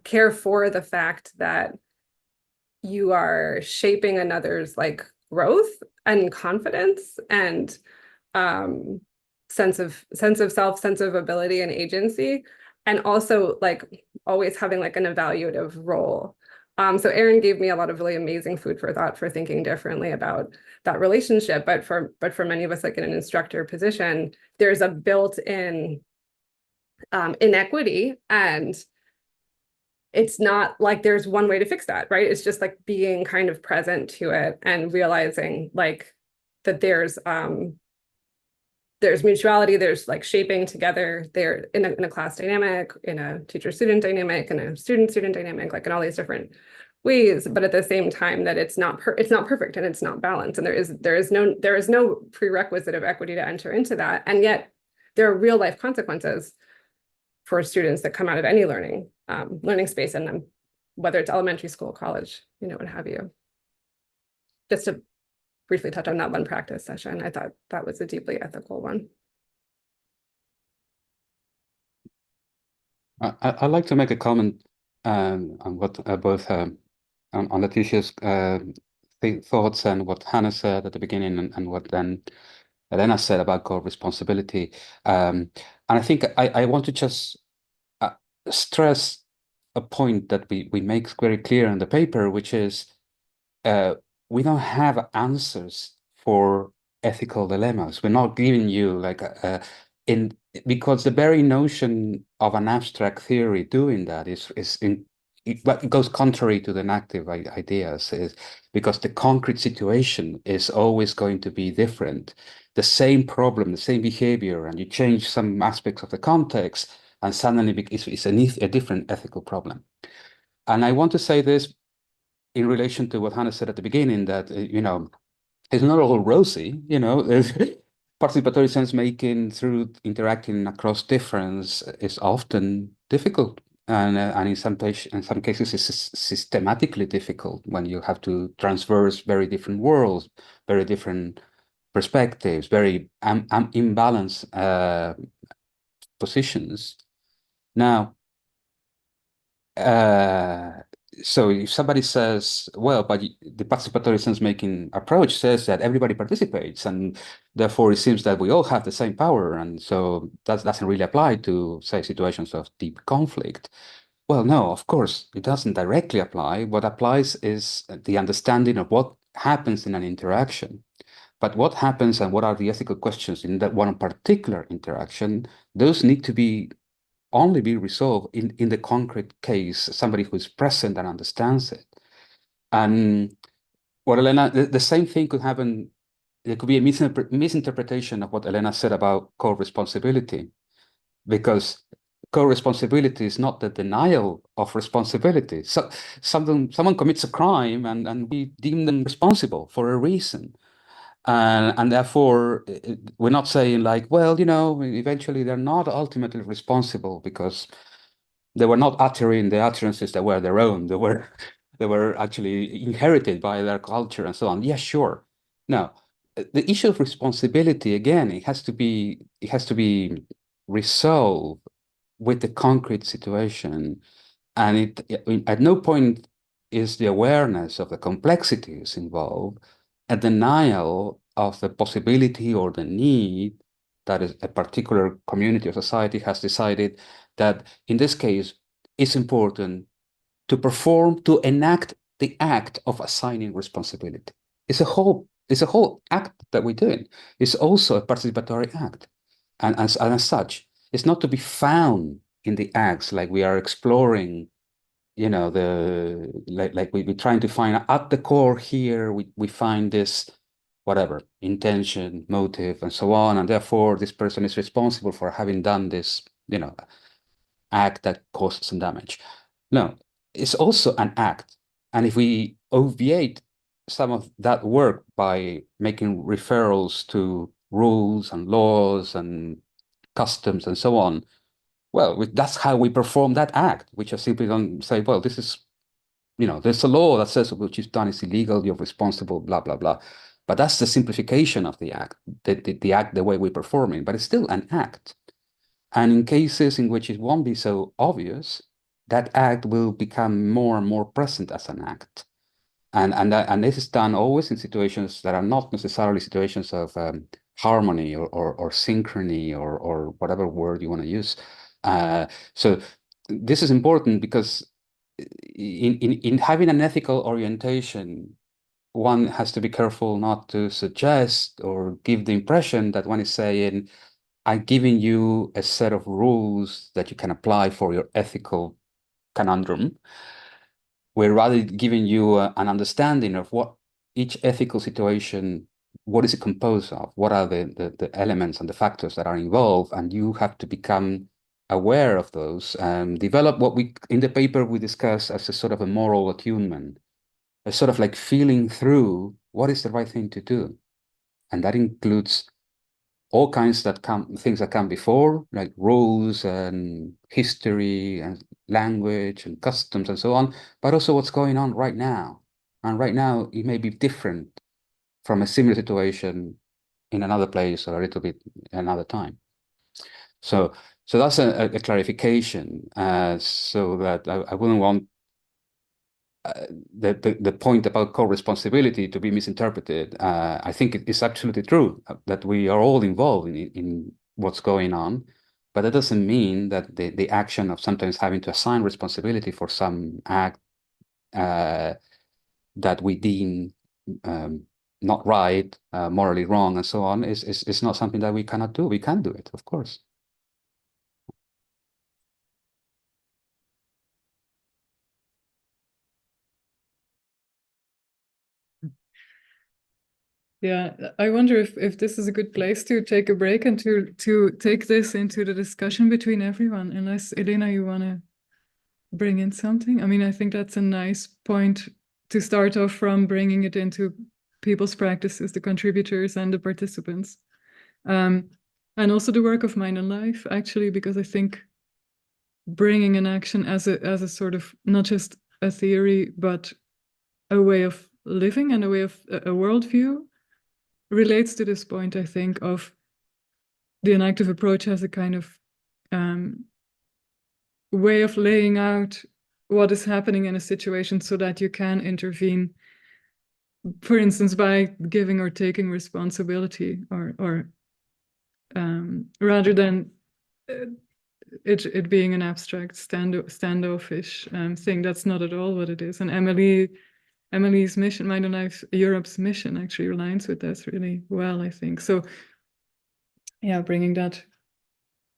S5: care for the fact that you are shaping another's like growth and confidence and sense of self, sense of ability and agency, and also like always having like an evaluative role. So Erin gave me a lot of really amazing food for thought for thinking differently about that relationship. But for many of us, like in an instructor position, there's a built-in inequity, and it's not like there's one way to fix that, right? It's just like being kind of present to it and realizing like that there's mutuality, there's like shaping together there in a class dynamic, in a teacher-student dynamic, in a student-student dynamic, like in all these different ways, but at the same time that it's not perfect and it's not balanced. And there is no prerequisite of equity to enter into that. And yet there are real life consequences for students that come out of any learning space, and whether it's elementary school, college, what have you. Just to briefly touch on that one practice session, I thought that was a deeply ethical one.
S3: I'd like to make a comment on what both on Leticia's thoughts and what Hanne said at the beginning, and what then Elena said about co-responsibility. And I think I want to just stress a point that we make very clear in the paper, which is we don't have answers for ethical dilemmas. We're not giving you like because the very notion of an abstract theory doing that it goes contrary to the enactive ideas, is because the concrete situation is always going to be different. The same problem, the same behavior, and you change some aspects of the context, and suddenly it's a different ethical problem. And I want to say this in relation to what Hanne said at the beginning, that, it's not all rosy, participatory sense making through interacting across difference is often difficult. And in some cases, it's systematically difficult when you have to traverse very different worlds, very different perspectives, very imbalanced positions. Now, so if somebody says, well, but the participatory sense-making approach says that everybody participates, and therefore it seems that we all have the same power, and so that doesn't really apply to, say, situations of deep conflict. Well, no, of course, it doesn't directly apply. What applies is the understanding of what happens in an interaction. But what happens and what are the ethical questions in that one particular interaction, those need to only be resolved in the concrete case, somebody who is present and understands it. And what Elena, the same thing could happen. There could be a misinterpretation of what Elena said about co-responsibility, because co-responsibility is not the denial of responsibility. So someone commits a crime and we deem them responsible for a reason. And therefore, we're not saying like, well, eventually they're not ultimately responsible because they were not uttering the utterances that were their own. They were actually inherited by their culture and so on. Yeah, sure. Now, the issue of responsibility, again, it has to be resolved with the concrete situation. And at no point is the awareness of the complexities involved a denial of the possibility or the need that a particular community or society has decided that in this case it's important to enact the act of assigning responsibility. It's a whole act that we're doing. It's also a participatory act. And as such, it's not to be found in the acts like we are exploring, like we're trying to find at the core here, we find this, whatever, intention, motive, and so on. And therefore, this person is responsible for having done this, act that caused some damage. No, it's also an act. And if we obviate some of that work by making referrals to rules and laws and customs and so on, well, that's how we perform that act. We just simply don't say, well, this is, there's a law that says what you've done is illegal, you're responsible, blah, blah, blah. But that's the simplification of the act, the act, the way we perform it, but it's still an act. And in cases in which it won't be so obvious, that act will become more and more present as an act. And this is done always in situations that are not necessarily situations of harmony or synchrony or whatever word you want to use. So this is important because in having an ethical orientation, one has to be careful not to suggest or give the impression that one is saying, I'm giving you a set of rules that you can apply for your ethical conundrum. We're rather giving you an understanding of what each ethical situation, what is it composed of? What are the elements and the factors that are involved? And you have to become aware of those and develop what we, in the paper, we discuss as a sort of a moral attunement, a sort of like feeling through what is the right thing to do. And that includes all kinds things that come before, like rules and history and language and customs and so on, but also what's going on right now. And right now, it may be different from a similar situation in another place or a little bit another time. So that's a clarification, so that I wouldn't want the point about co-responsibility to be misinterpreted. I think it is absolutely true that we are all involved in what's going on, but that doesn't mean that the action of sometimes having to assign responsibility for some act that we deem not right, morally wrong, and so on, is not something that we cannot do. We can do it, of course.
S4: Yeah, I wonder if this is a good place to take a break and to take this into the discussion between everyone, unless, Elena, you want to bring in something? I mean, I think that's a nice point to start off from, bringing it into people's practices, the contributors and the participants. And also the work of Mind and Life, actually, because I think bringing Enaction as a sort of, not just a theory, but a way of living and a way of a worldview, relates to this point, I think, of the Enactive approach as a kind of way of laying out what is happening in a situation so that you can intervene, for instance, by giving or taking responsibility, or rather than it being an abstract standoffish thing. That's not at all what it is. And Emily's mission, Mind and Life Europe's mission, actually aligns with that really well, I think. So yeah, bringing that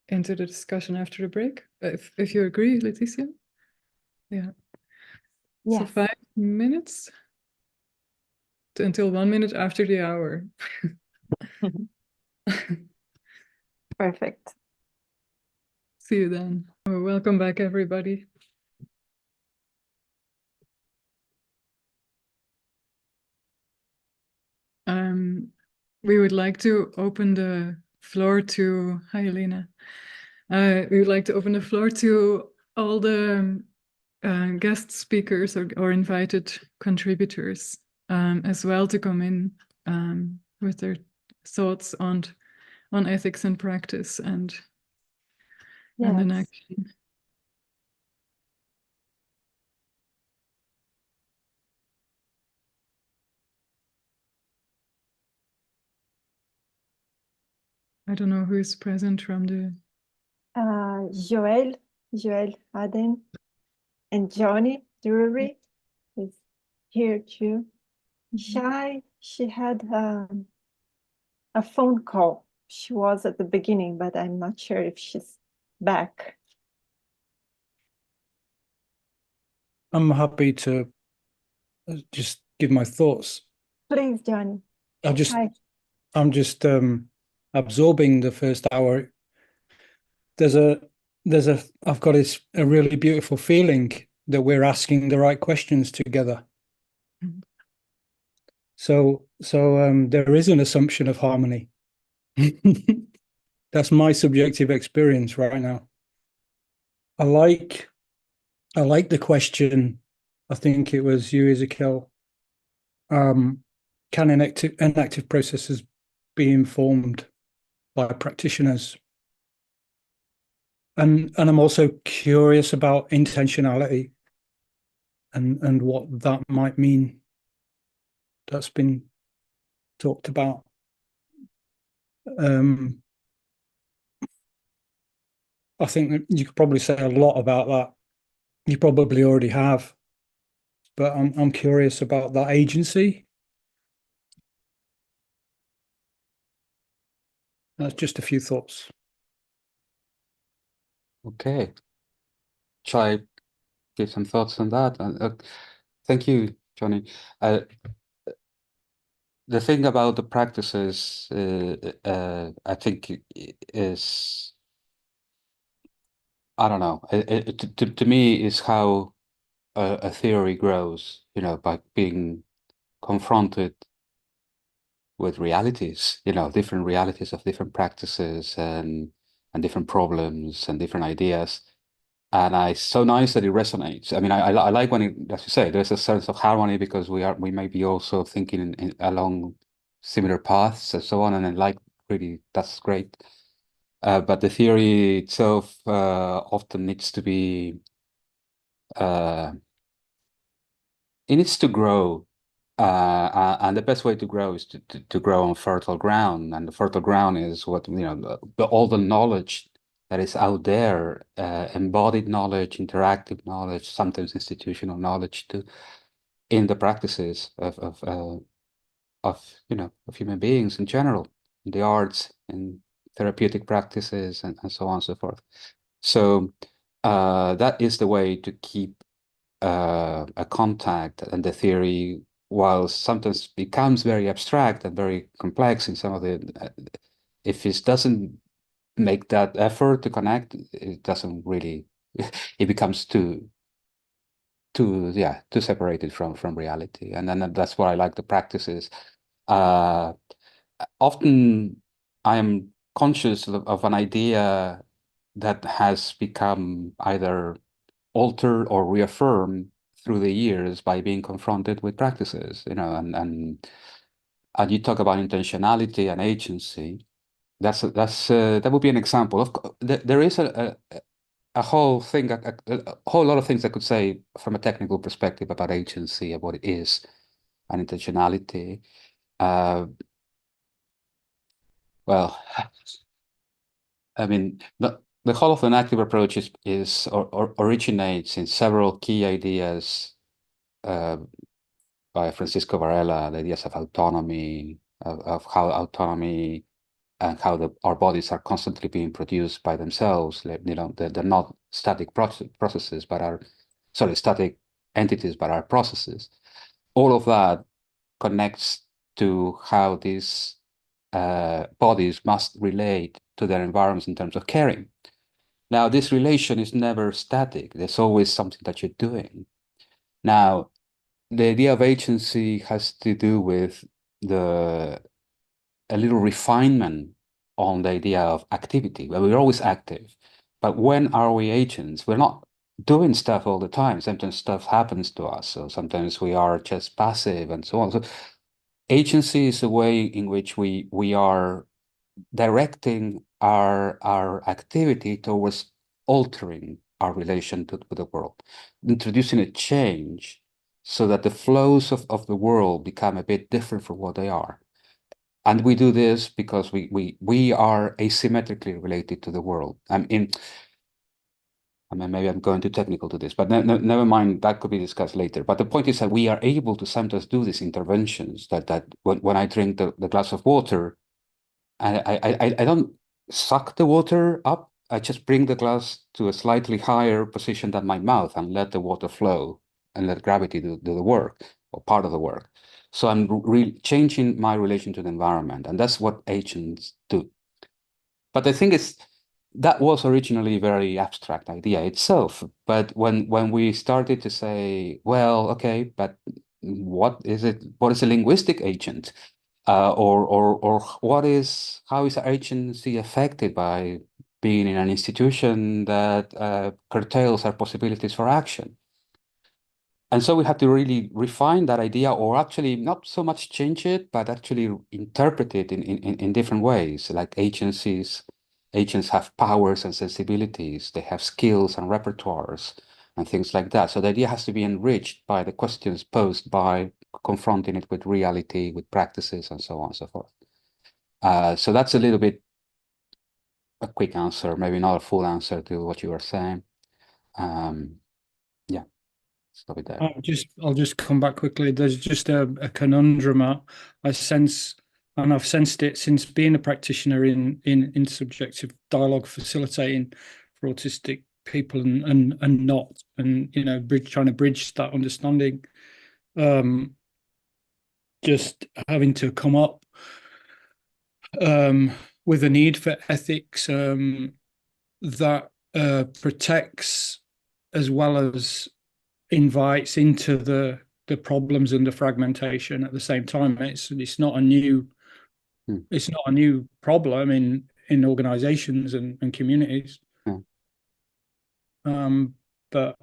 S4: into the discussion after the break, if you agree, Letícia. Yeah.
S2: Yes.
S4: So 5 minutes until 1 minute after the hour.
S2: Perfect.
S4: See you then. Oh, welcome back, everybody. We would like to open the floor to, hi Elena. We would like to open the floor to all the guest speakers or invited contributors as well, to come in with their thoughts on ethics and practice and Enaction. I don't know who is present from the...
S2: Joel Aden and Johnny Drury is here too. She had a phone call. She was at the beginning, but I'm not sure if she's back.
S6: I'm happy to just give my thoughts.
S2: Please, Johnny.
S6: I'm just absorbing the first hour. I've got a really beautiful feeling that we're asking the right questions together. So there is an assumption of harmony. That's my subjective experience right now. I like the question. I think it was you, Ezequiel. Can enactive processes be informed by practitioners? And I'm also curious about intentionality and what that might mean. That's been talked about. I think that you could probably say a lot about that. You probably already have, but I'm curious about that agency. That's just a few thoughts.
S3: Okay. Shall I give some thoughts on that? Thank you, Johnny. The thing about the practices, I think, is, I don't know, to me is how a theory grows, you know, by being confronted with realities, you know, different realities of different practices and different problems and different ideas. And it's so nice that it resonates. I mean, I like when it, as you say, there's a sense of harmony because we may be also thinking along similar paths and so on. And I like, really, that's great. But the theory itself often needs to be, it needs to grow. And the best way to grow is to grow on fertile ground. And the fertile ground is what, you know, all the knowledge that is out there, embodied knowledge, interactive knowledge, sometimes institutional knowledge too, in the practices of you know, of human beings in general, in the arts, in therapeutic practices, and so on and so forth. So that is the way to keep a contact, and the theory, while sometimes becomes very abstract and very complex in some of the, if it doesn't make that effort to connect, it doesn't really, it becomes too separated from reality. And then that's why I like the practices. Often I am conscious of an idea that has become either altered or reaffirmed through the years by being confronted with practices, you know, and you talk about intentionality and agency. That would be an example. There is a whole thing, a whole lot of things I could say from a technical perspective about agency and what it is, and intentionality. Well, I mean, the whole of the Enactive approach or originates in several key ideas by Francisco Varela, the ideas of autonomy, of how autonomy and how our bodies are constantly being produced by themselves. You know, they're not static processes, but are, sorry, static entities, but are processes. All of that connects to how these bodies must relate to their environments in terms of caring. Now, this relation is never static. There's always something that you're doing. Now, the idea of agency has to do with a little refinement on the idea of activity. Well, we're always active, but when are we agents? We're not doing stuff all the time. Sometimes stuff happens to us, so sometimes we are just passive and so on. So agency is a way in which we are directing our activity towards altering our relation to the world, introducing a change so that the flows of the world become a bit different from what they are. And we do this because we are asymmetrically related to the world. I mean, maybe I'm going too technical to this, but never mind, that could be discussed later. But the point is that we are able to sometimes do these interventions that when I drink the glass of water, I don't suck the water up. I just bring the glass to a slightly higher position than my mouth and let the water flow and let gravity do the work, or part of the work. So I'm changing my relation to the environment, and that's what agents do. But the thing is, that was originally a very abstract idea itself. But when we started to say, well, okay, but what is it? What is a linguistic agent? Or how is agency affected by being in an institution that curtails our possibilities for action. And so we have to really refine that idea, or actually not so much change it, but actually interpret it in different ways. Like agents have powers and sensibilities, they have skills and repertoires and things like that. So the idea has to be enriched by the questions posed by confronting it with reality, with practices, and so on and so forth. So that's a little bit a quick answer, maybe not a full answer to what you were saying. Yeah. Stop it there.
S6: I'll just come back quickly. There's just a conundrum I sense, and I've sensed it since being a practitioner in subjective dialogue facilitating for autistic people and not, and you know, trying to bridge that understanding. Just having to come up with a need for ethics that protects as well as invites into the problems and the fragmentation at the same time. It's not a new it's not a new problem in organizations and communities. But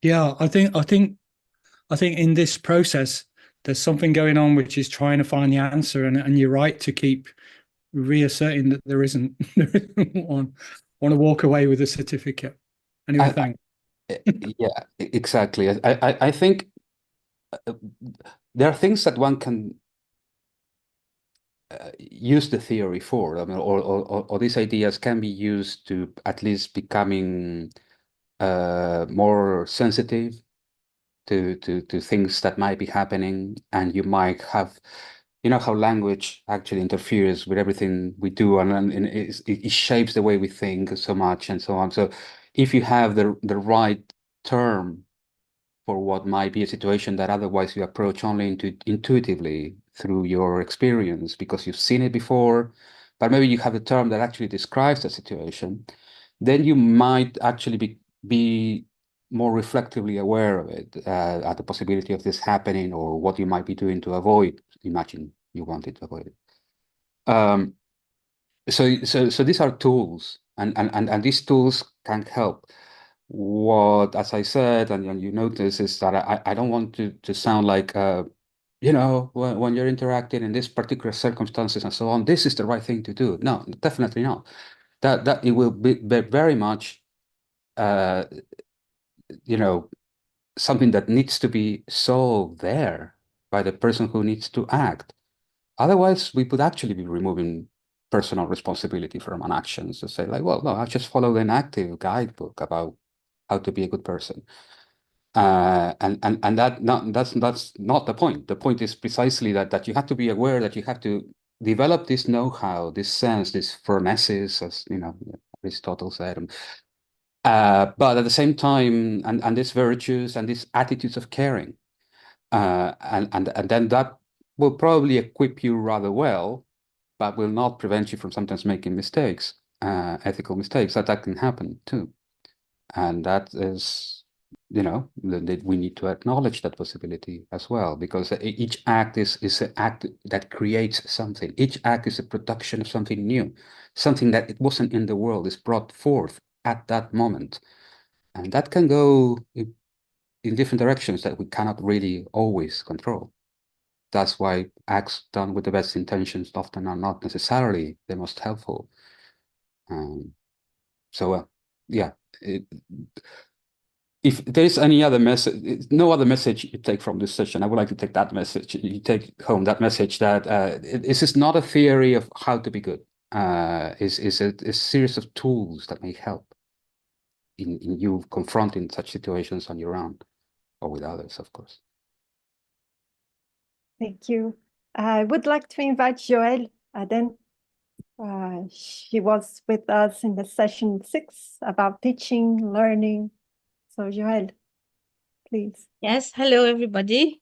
S6: yeah, I think in this process there's something going on which is trying to find the answer, and you're right to keep reasserting that there isn't one. Want to walk away with a certificate. Anyway, thanks.
S3: Yeah, exactly. I think there are things that one can use the theory for. I mean, or these ideas can be used to at least becoming more sensitive to things that might be happening, and you might have, you know, how language actually interferes with everything we do, and it shapes the way we think so much and so on. So if you have the right term for what might be a situation that otherwise you approach only intuitively through your experience because you've seen it before, but maybe you have a term that actually describes the situation, then you might actually be more reflectively aware of it, at the possibility of this happening, or what you might be doing to avoid. Imagine you wanted to avoid it. So these are tools, and these tools can help. What, as I said, and you notice, is that I don't want to sound like, you know, when you're interacting in this particular circumstances and so on, this is the right thing to do. No, definitely not. That it will be very much, you know, something that needs to be solved there by the person who needs to act. Otherwise, we could actually be removing personal responsibility from an action. So say like, well, no, I just follow the Enactive guidebook about how to be a good person. And that's not the point. The point is precisely that you have to be aware that you have to develop this know-how, this sense, this phronesis, as you know, Aristotle said. But at the same time, and these virtues and these attitudes of caring, and then that will probably equip you rather well, but will not prevent you from sometimes making mistakes, ethical mistakes. That can happen too, and that is, you know, we need to acknowledge that possibility as well, because each act is an act that creates something. Each act is a production of something new, something that it wasn't in the world, is brought forth at that moment. And that can go in different directions that we cannot really always control. That's why acts done with the best intentions often are not necessarily the most helpful. Yeah, if there's any other message, no other message you take from this session, I would like to take that message. You take home that message that this is not a theory of how to be good. Is a series of tools that may help in you confronting such situations on your own, or with others, of course.
S2: Thank you. I would like to invite Joëlle Aden. She was with us in the session 6 about teaching, learning. So Joëlle, please.
S7: Yes, hello everybody.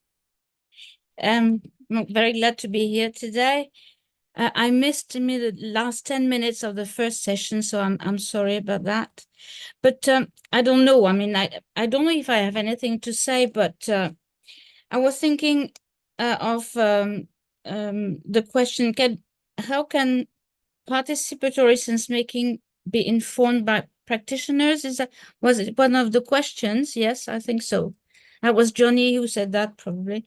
S7: I'm very glad to be here today. I missed the last 10 minutes of the first session, so I'm sorry about that. But I don't know. I mean, I don't know if I have anything to say, but I was thinking of the question, how can participatory sense making be informed by practitioners? Was it one of the questions? Yes, I think so. That was Johnny who said that, probably.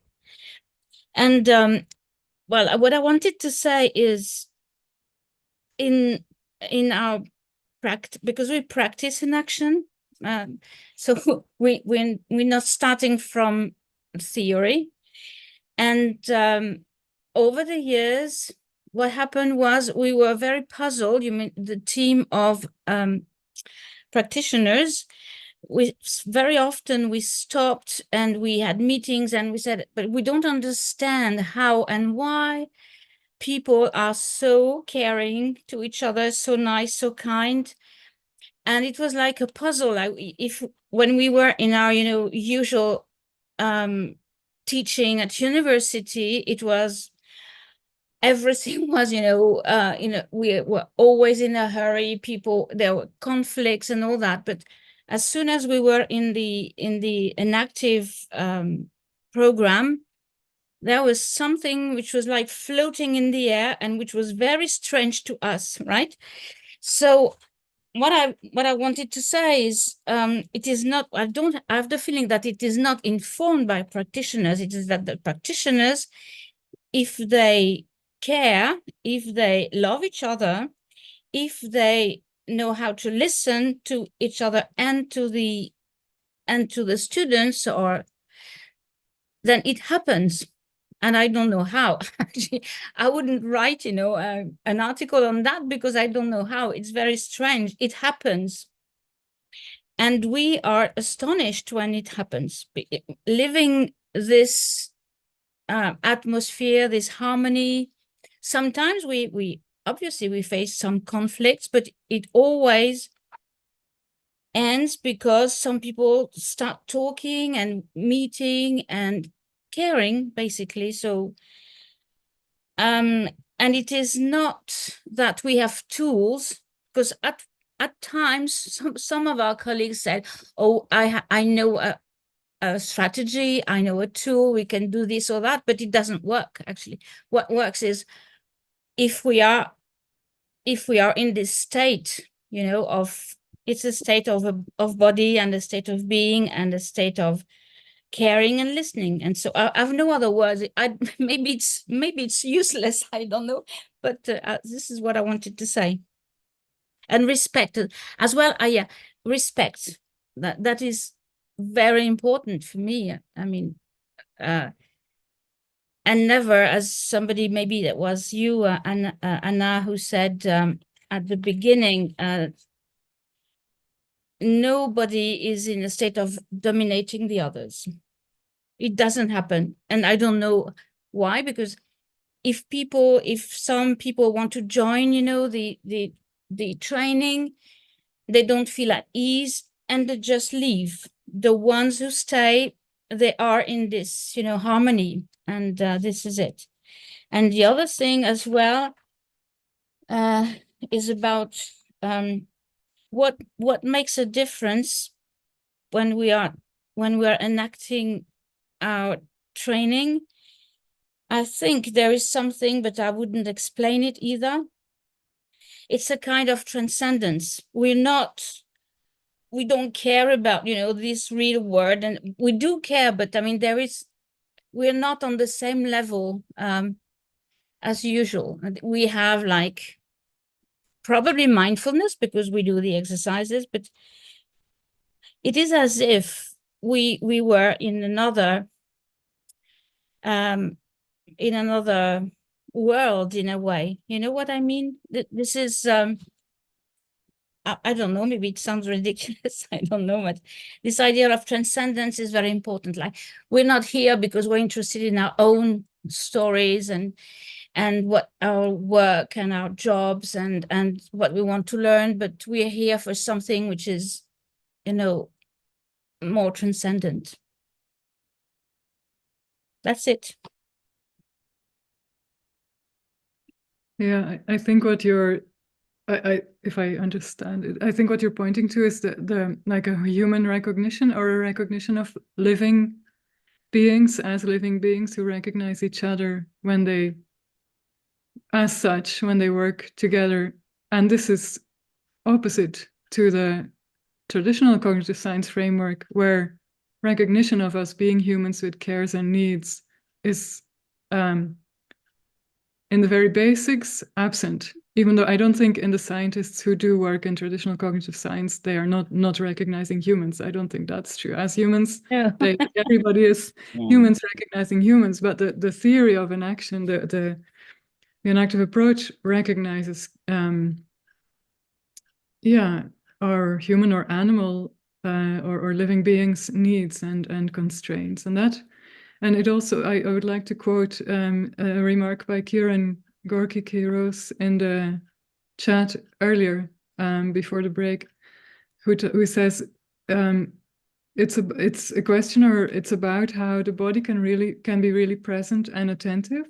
S7: And well, what I wanted to say is, in our practice, because we practice in action, so we're not starting from theory. And over the years, what happened was we were very puzzled. You mean the team of practitioners? Very often we stopped and we had meetings and we said, but we don't understand how and why people are so caring to each other, so nice, so kind. And it was like a puzzle. When we were in our, usual teaching at university, it was, everything was, we were always in a hurry. There were conflicts and all that. But as soon as we were in the Enactive program, there was something which was like floating in the air and which was very strange to us, right? So what I wanted to say is, it is not, I have the feeling that it is not informed by practitioners. It is that the practitioners, if they care, if they love each other, if they know how to listen to each other and to the students, then it happens. And I don't know how. Actually, I wouldn't write, an article on that because I don't know how. It's very strange. It happens. And we are astonished when it happens. Living this atmosphere, this harmony. Sometimes we obviously face some conflicts, but it always ends because some people start talking and meeting and caring, basically. So and it is not that we have tools, because at times some of our colleagues said, oh, I know a strategy, I know a tool, we can do this or that, but it doesn't work. Actually, what works is if we are in this state, it's a state of body and a state of being and a state of caring and listening. And so I have no other words. Maybe it's useless, I don't know, but this is what I wanted to say. And respect as well. Yeah, respect. That is very important for me. I mean, and never, as somebody, maybe that was you, Anna, who said at the beginning, nobody is in a state of dominating the others. It doesn't happen. And I don't know why, because if some people want to join, the training, they don't feel at ease and they just leave. The ones who stay, they are in this, harmony, and this is it. And the other thing as well is about what makes a difference when we are enacting our training. I think there is something, but I wouldn't explain it either. It's a kind of transcendence. We don't care about, this real word, and we do care, but I mean, we're not on the same level as usual. We have probably mindfulness because we do the exercises, but it is as if we were in another world, in a way. You know what I mean? This is I don't know, maybe it sounds ridiculous, I don't know, but this idea of transcendence is very important. Like, we're not here because we're interested in our own stories and what our work and our jobs and what we want to learn, but we're here for something which is, more transcendent. That's it.
S4: Yeah, I think what you're, if I understand it, I think what you're pointing to is the like a human recognition, or a recognition of living beings as living beings who recognize each other when they as such when they work together. And this is opposite to the traditional cognitive science framework, where recognition of us being humans with cares and needs is in the very basics absent. Even though I don't think in the scientists who do work in traditional cognitive science, they are not recognizing humans. I don't think that's true. As humans,
S2: Yeah.
S4: everybody is humans recognizing humans, but the theory of enaction, the enactive approach recognizes our human or animal or living beings' needs and constraints. And it also, I would like to quote a remark by Kieran Gorky-Kiros in the chat earlier before the break, who says it's a question, or it's about how the body can be really present and attentive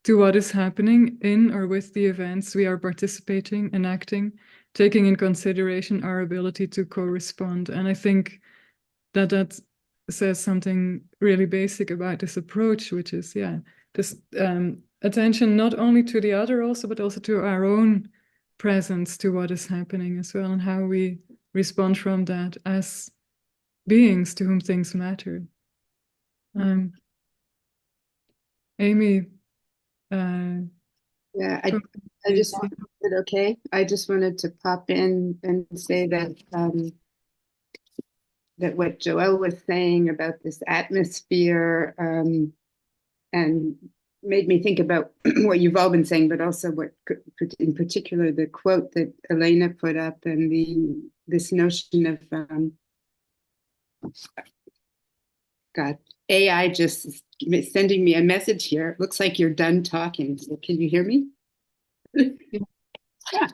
S4: to what is happening in or with the events we are participating, enacting, taking in consideration our ability to correspond. And I think that says something really basic about this approach, which is, this attention not only to the other also, but also to our own presence, to what is happening as well, and how we respond from that as beings to whom things matter. Amy.
S8: Yeah, I just wanted, okay. I just wanted to pop in and say that that what Joelle was saying about this atmosphere and made me think about what you've all been saying, but also what, in particular, the quote that Elena put up, and this notion of God, AI just sending me a message here. It looks like you're done talking. So can you hear me? Yeah.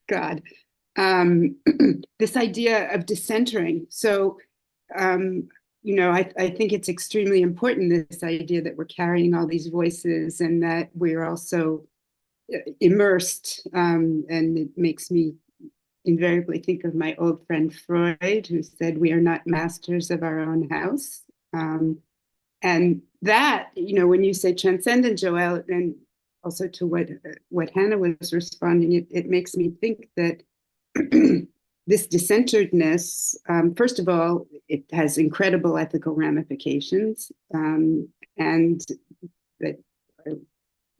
S8: God. This idea of decentering. So, I think it's extremely important, this idea that we're carrying all these voices and that we're also immersed. And it makes me invariably think of my old friend Freud, who said, we are not masters of our own house. And that, when you say transcendent, Joelle, and also to what Hannah was responding, it makes me think that this decenteredness, first of all, it has incredible ethical ramifications, and that are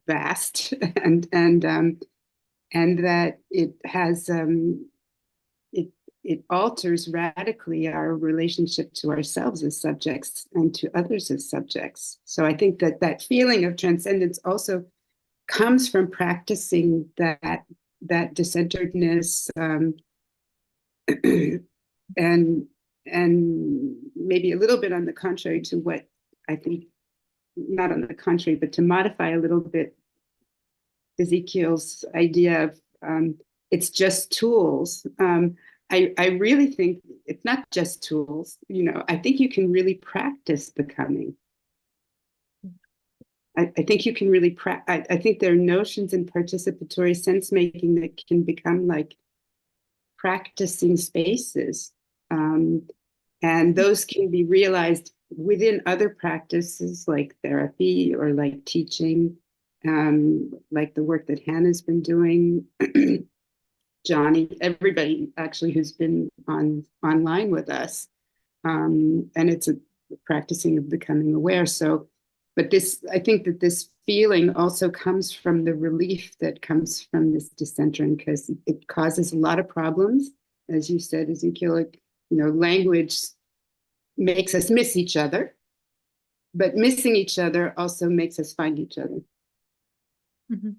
S8: vast, and that it has it alters radically our relationship to ourselves as subjects and to others as subjects. So I think that feeling of transcendence also comes from practicing that decenteredness, and maybe a little bit on the contrary to what I think, not on the contrary, but to modify a little bit Ezequiel's idea of it's just tools. I really think it's not just tools. I think you can really practice becoming. I think you can really I think there are notions in participatory sense making that can become like practicing spaces, and those can be realized within other practices like therapy or like teaching, like the work that Hannah's been doing. Johnny, everybody actually who's been online with us, and it's a practicing of becoming aware. So, but I think that this feeling also comes from the relief that comes from this decentering, because it causes a lot of problems, as you said, Ezequiel. Language makes us miss each other, but missing each other also makes us find each other.
S4: Mm-hmm.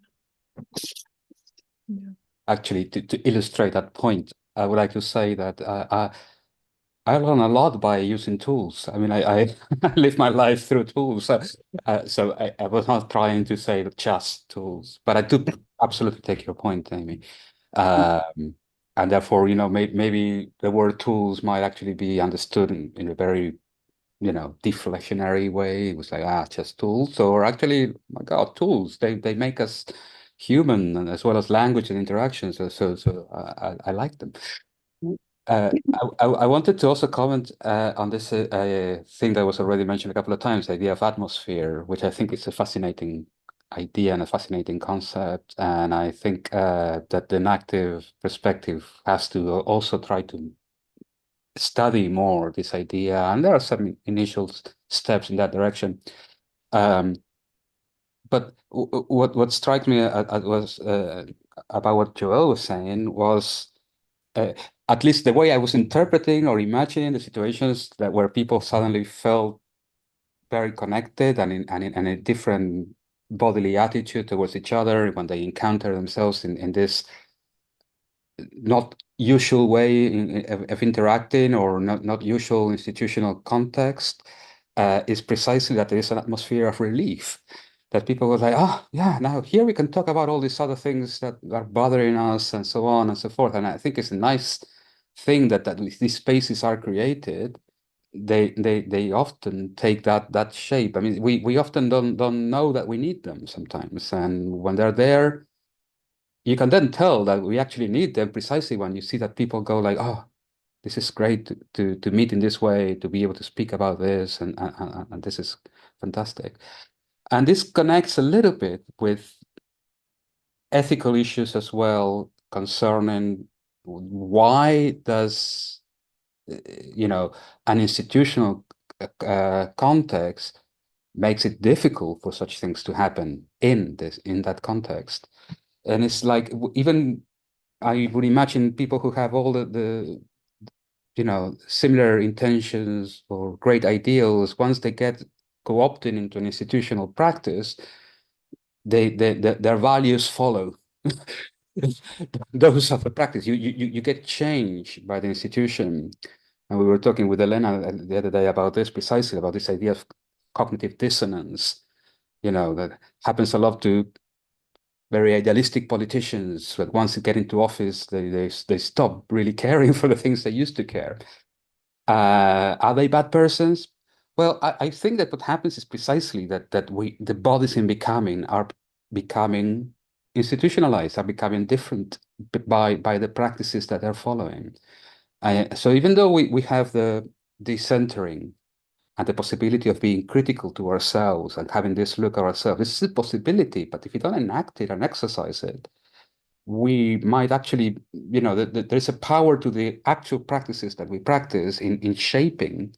S4: Yeah.
S3: Actually, to illustrate that point, I would like to say that I learn a lot by using tools. I mean, I live my life through tools. So I was not trying to say just tools, but I do absolutely take your point, Amy. And therefore, maybe the word tools might actually be understood in a very, deflectionary way. It was like, just tools. Or actually, my God, tools, they make us human, as well as language and interaction. So I like them. I wanted to also comment on this thing that was already mentioned a couple of times, the idea of atmosphere, which I think is a fascinating idea and a fascinating concept. And I think that the enactive perspective has to also try to study more this idea. And there are some initial steps in that direction. But what struck me was about what Joel was saying was at least the way I was interpreting or imagining the situations that where people suddenly felt very connected and in a different bodily attitude towards each other when they encounter themselves in this not usual way of interacting or not usual institutional context is precisely that there is an atmosphere of relief. That people were like, oh, yeah, now here we can talk about all these other things that are bothering us and so on and so forth. And I think it's a nice thing that these spaces are created. They often take that shape. I mean, we often don't know that we need them sometimes. And when they're there, you can then tell that we actually need them precisely when you see that people go like, oh, this is great to meet in this way, to be able to speak about this, and this is fantastic. And this connects a little bit with ethical issues as well concerning why does, an institutional context makes it difficult for such things to happen in that context. And it's like, even I would imagine people who have all the similar intentions or great ideals, once they get co-opted into an institutional practice, their values follow those of the practice. You get changed by the institution. And we were talking with Elena the other day about this, precisely about this idea of cognitive dissonance, that happens a lot to very idealistic politicians, but once they get into office, they stop really caring for the things they used to care. Are they bad persons? Well, I think that what happens is precisely that the bodies in becoming are becoming institutionalized, are becoming different by the practices that they're following. So even though we have the decentering and the possibility of being critical to ourselves and having this look at ourselves, this is a possibility, but if you don't enact it and exercise it, we might actually, there's a power to the actual practices that we practice in shaping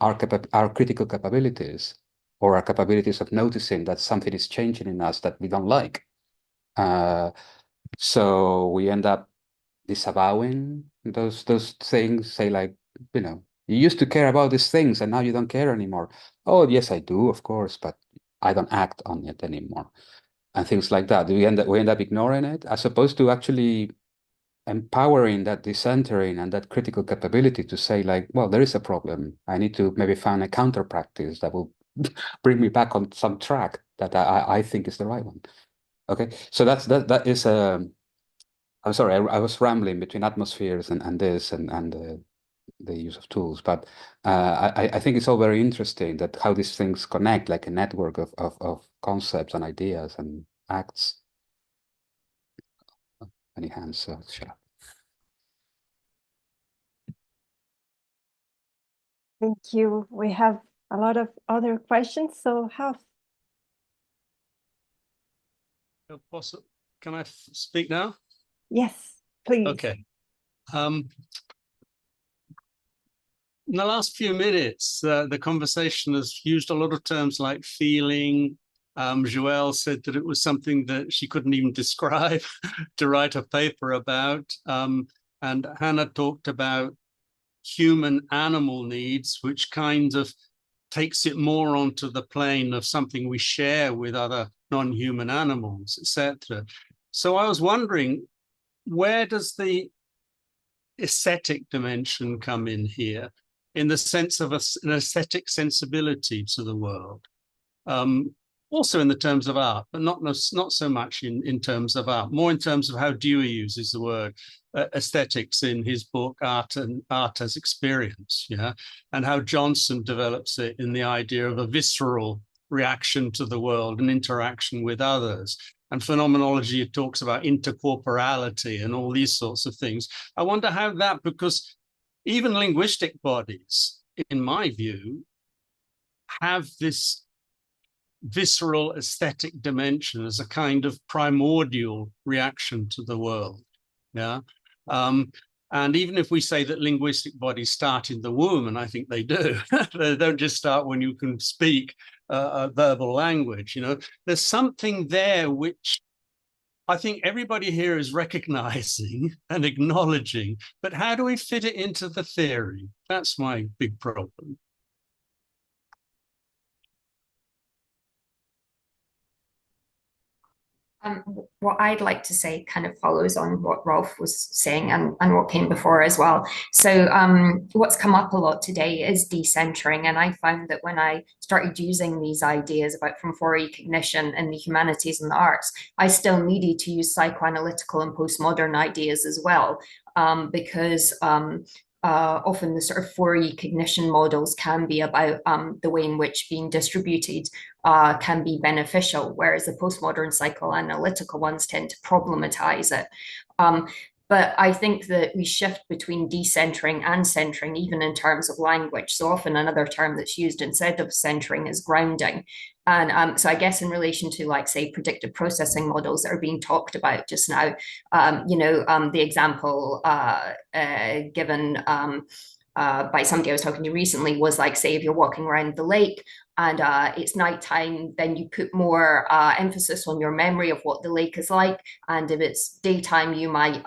S3: our critical capabilities, or our capabilities of noticing that something is changing in us that we don't like. So we end up disavowing those things, say like, you used to care about these things and now you don't care anymore. Oh, yes, I do, of course, but I don't act on it anymore. And things like that. We end up ignoring it, as opposed to actually empowering that decentering and that critical capability to say like, well, there is a problem. I need to maybe find a counter practice that will bring me back on some track that I think is the right one. Okay, so that is I'm sorry, I was rambling between atmospheres and this and the use of tools, but I think it's all very interesting that how these things connect, like a network of concepts and ideas and acts. Any hands? So shut up.
S2: Thank you. We have a lot of other questions, so how?
S9: Can I speak now?
S2: Yes, please.
S9: Okay. In the last few minutes, the conversation has used a lot of terms like feeling. Joelle said that it was something that she couldn't even describe to write a paper about. And Hannah talked about human-animal needs, which kind of takes it more onto the plane of something we share with other non-human animals, etc. So I was wondering, where does the aesthetic dimension come in here, in the sense of an aesthetic sensibility to the world? Also in the terms of art, but not so much in terms of art, more in terms of how Dewey uses the word aesthetics in his book Art as Experience, and how Johnson develops it in the idea of a visceral reaction to the world and interaction with others. And phenomenology, it talks about intercorporality and all these sorts of things. I wonder how that, because even linguistic bodies, in my view, have this visceral aesthetic dimension as a kind of primordial reaction to the world. Yeah. And even if we say that linguistic bodies start in the womb, and I think they do, they don't just start when you can speak a verbal language, there's something there which I think everybody here is recognizing and acknowledging, but how do we fit it into the theory? That's my big problem.
S10: What I'd like to say kind of follows on what Rolf was saying and what came before as well. So what's come up a lot today is decentering. And I found that when I started using these ideas about from for recognition in the humanities and the arts, I still needed to use psychoanalytical and postmodern ideas as well, because often the sort of for recognition models can be about the way in which being distributed can be beneficial, whereas the postmodern psychoanalytical ones tend to problematize it. But I think that we shift between decentering and centering, even in terms of language. So often another term that's used instead of centering is grounding. And so I guess in relation to, like, say, predictive processing models that are being talked about just now, the example given by somebody I was talking to recently was, like, say, if you're walking around the lake and it's nighttime, then you put more emphasis on your memory of what the lake is like. And if it's daytime, you might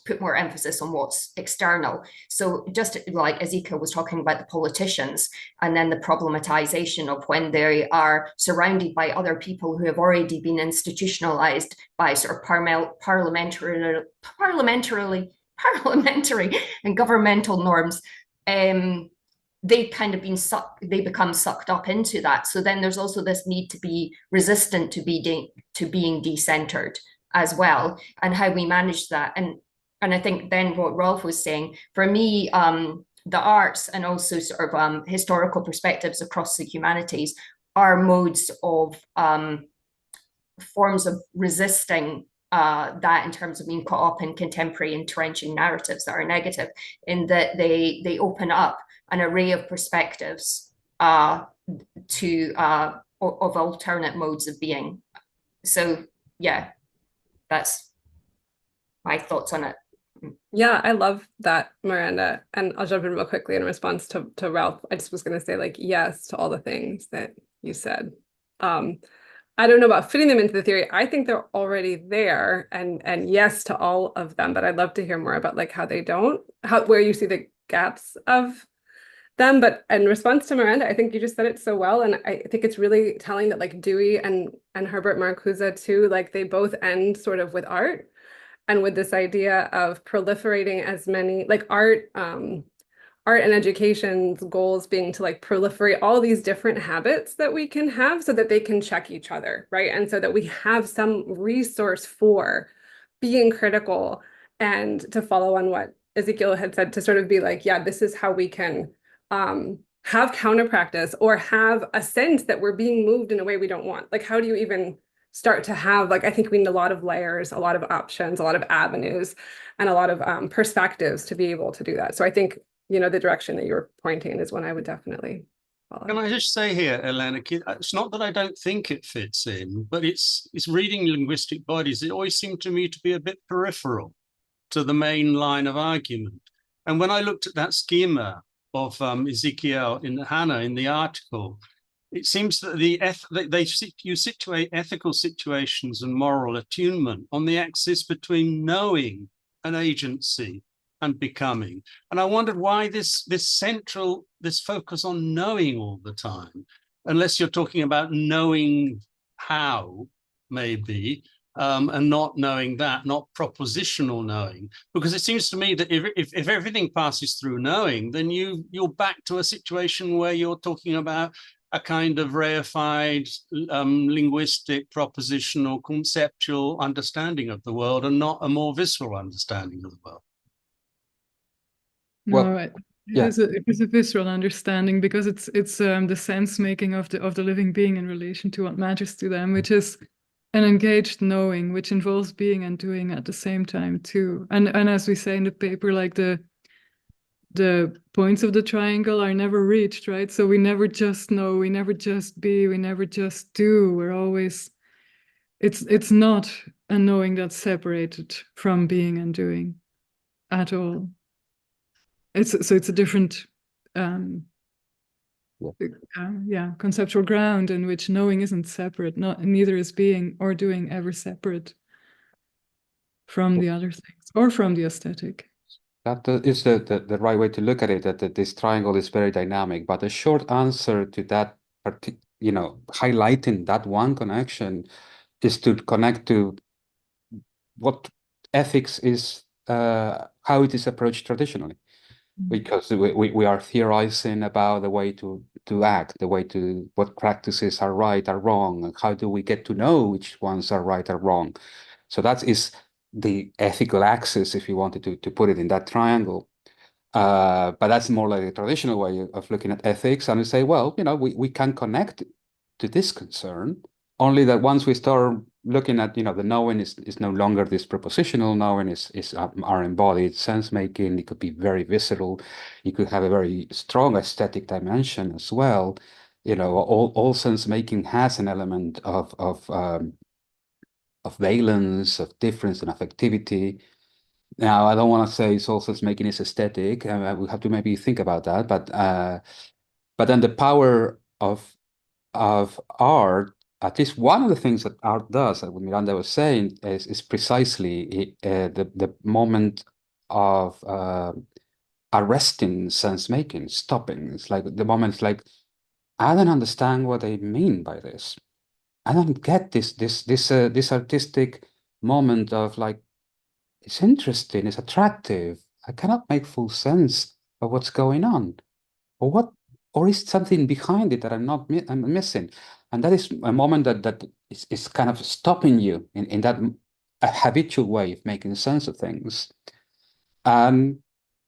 S10: put more emphasis on what's external. So just like Ezequiel was talking about the politicians, and then the problematization of when they are surrounded by other people who have already been institutionalized by sort of parliamentary and governmental norms, they've kind of been they become sucked up into that. So then there's also this need to be resistant to being decentered as well, and how we manage that. And I think then what Rolf was saying, for me, the arts and also sort of historical perspectives across the humanities are modes of forms of resisting that, in terms of being caught up in contemporary entrenching narratives that are negative, in that they open up an array of perspectives of alternate modes of being. So yeah, that's my thoughts on it.
S5: Yeah, I love that, Miranda. And I'll jump in real quickly in response to Ralph. I just was going to say, like, yes to all the things that you said. I don't know about fitting them into the theory. I think they're already there, and yes to all of them, but I'd love to hear more about, like, how they don't, where you see the gaps of them. But in response to Miranda, I think you just said it so well. And I think it's really telling that, like, Dewey and Herbert Marcuse too, like, they both end sort of with art, and with this idea of proliferating as many, like, art and education's goals being to, like, proliferate all these different habits that we can have so that they can check each other, right? And so that we have some resource for being critical, and to follow on what Ezequiel had said, to sort of be like, yeah, this is how we can have counter practice, or have a sense that we're being moved in a way we don't want. Like, how do you even start to have, like, I think we need a lot of layers, a lot of options, a lot of avenues, and a lot of perspectives to be able to do that. So I think, the direction that you're pointing is one I would definitely follow.
S9: Can I just say here, Elena, it's not that I don't think it fits in, but it's reading linguistic bodies. It always seemed to me to be a bit peripheral to the main line of argument. And when I looked at that schema of Ezequiel in Hanne in the article, it seems that you situate ethical situations and moral attunement on the axis between knowing and agency and becoming. And I wondered why this focus on knowing all the time, unless you're talking about knowing how, maybe, and not knowing that, not propositional knowing. Because it seems to me that if everything passes through knowing, then you're back to a situation where you're talking about a kind of reified linguistic, propositional, conceptual understanding of the world, and not a more visceral understanding of the world.
S4: No, it is a visceral understanding, because it's the sense making of the living being in relation to what matters to them, which is an engaged knowing, which involves being and doing at the same time too. And as we say in the paper, like the the points of the triangle are never reached, right? So we never just know, we never just be, we never just do. We're always, it's not a knowing that's separated from being and doing at all. It's a different conceptual ground in which knowing isn't separate, neither is being or doing ever separate from the other things or from the aesthetic.
S3: That is the right way to look at it, that this triangle is very dynamic. But the short answer to that, highlighting that one connection, is to connect to what ethics is, how it is approached traditionally. Because we are theorizing about the way to act, the way to what practices are right or wrong, and how do we get to know which ones are right or wrong. So that is the ethical axis, if you wanted to put it in that triangle. But that's more like a traditional way of looking at ethics. And we say, well, we can connect to this concern, only that once we start looking at, the knowing is no longer this propositional knowing, is our embodied sense making. It could be very visceral. It could have a very strong aesthetic dimension as well. All sense making has an element of valence, of difference and affectivity. Now, I don't want to say all sense making is aesthetic. We have to maybe think about that. But then the power of art, at least one of the things that art does, like what Miranda was saying, is precisely the moment of arresting sense making, stopping. It's like the moment, it's like, I don't understand what they mean by this. I don't get this artistic moment of like, it's interesting, it's attractive. I cannot make full sense of what's going on, or is something behind it that I'm missing. And that is a moment that is kind of stopping you in that a habitual way of making sense of things. And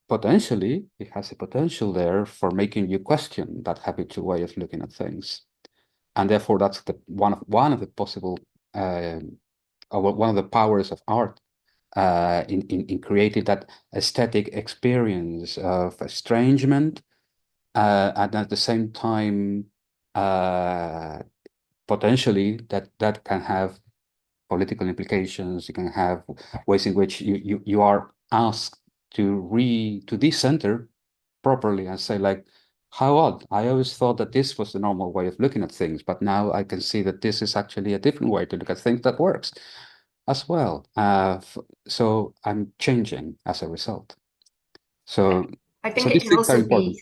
S3: potentially, it has a potential there for making you question that habitual way of looking at things. And therefore, that's one of the possible, or one of the powers of art in creating that aesthetic experience of estrangement, and at the same time, potentially that can have political implications. You can have ways in which you are asked to decenter properly and say, like, how odd, I always thought that this was the normal way of looking at things, but now I can see that this is actually a different way to look at things that works as well. So I'm changing as a result. So
S10: I think it can also be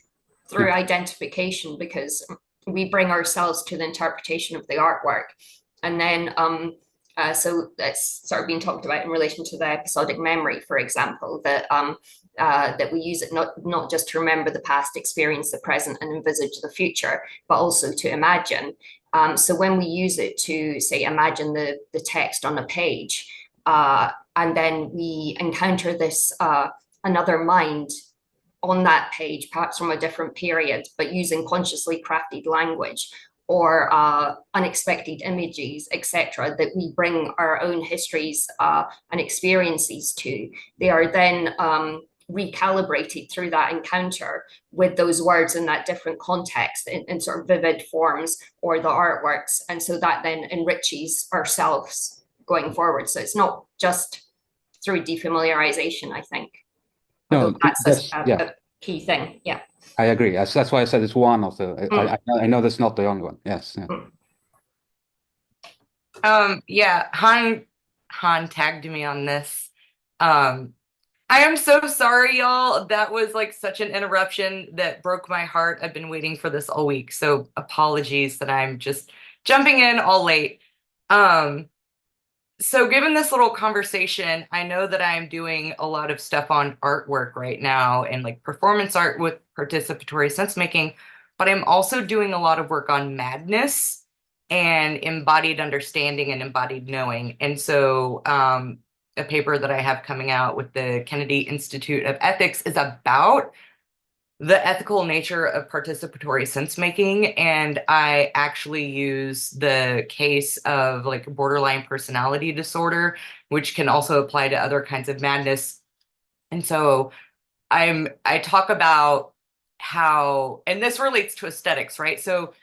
S10: through identification, because we bring ourselves to the interpretation of the artwork. And then, so that's sort of been talked about in relation to the episodic memory, for example, that that we use it not just to remember the past, experience the present, and envisage the future, but also to imagine. So when we use it to, say, imagine the text on a page, and then we encounter this another mind on that page, perhaps from a different period, but using consciously crafted language or unexpected images, etc., that we bring our own histories and experiences to, they are then recalibrated through that encounter with those words in that different context, in sort of vivid forms, or the artworks. And so that then enriches ourselves going forward. So it's not just through defamiliarization, I think.
S3: No,
S10: that's a key thing. Yeah,
S3: I agree. That's why I said it's one of the. I know that's not the only one. Yes.
S11: Yeah. Han tagged me on this. I am so sorry, y'all. That was like such an interruption that broke my heart. I've been waiting for this all week, so apologies that I'm just jumping in all late. So given this little conversation, I know that I'm doing a lot of stuff on artwork right now and like performance art with participatory sense making, but I'm also doing a lot of work on madness and embodied understanding and embodied knowing. And so a paper that I have coming out with the Kennedy Institute of Ethics is about the ethical nature of participatory sense making. And I actually use the case of like borderline personality disorder, which can also apply to other kinds of madness. And so I talk about how, and this relates to aesthetics, right? So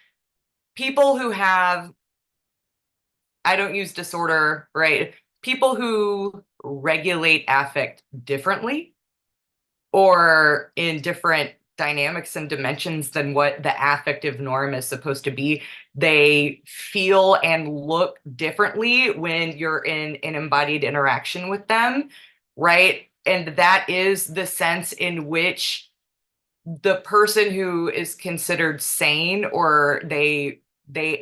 S11: people who have, I don't use disorder, right? People who regulate affect differently or in different dynamics and dimensions than what the affective norm is supposed to be. They feel and look differently when you're in an embodied interaction with them, right? And that is the sense in which the person who is considered sane, or they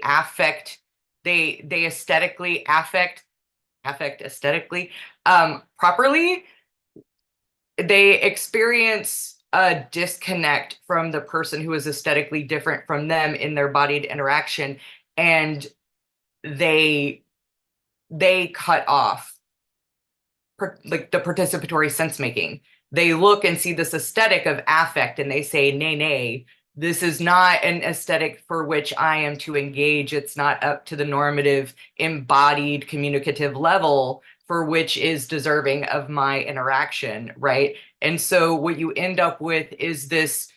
S11: affect, they aesthetically affect aesthetically properly, they experience a disconnect from the person who is aesthetically different from them in their bodied interaction, and they cut off like the participatory sense making. They look and see this aesthetic of affect and they say, nay, nay, this is not an aesthetic for which I am to engage. It's not up to the normative embodied communicative level for which is deserving of my interaction, right? And so what you end up with is this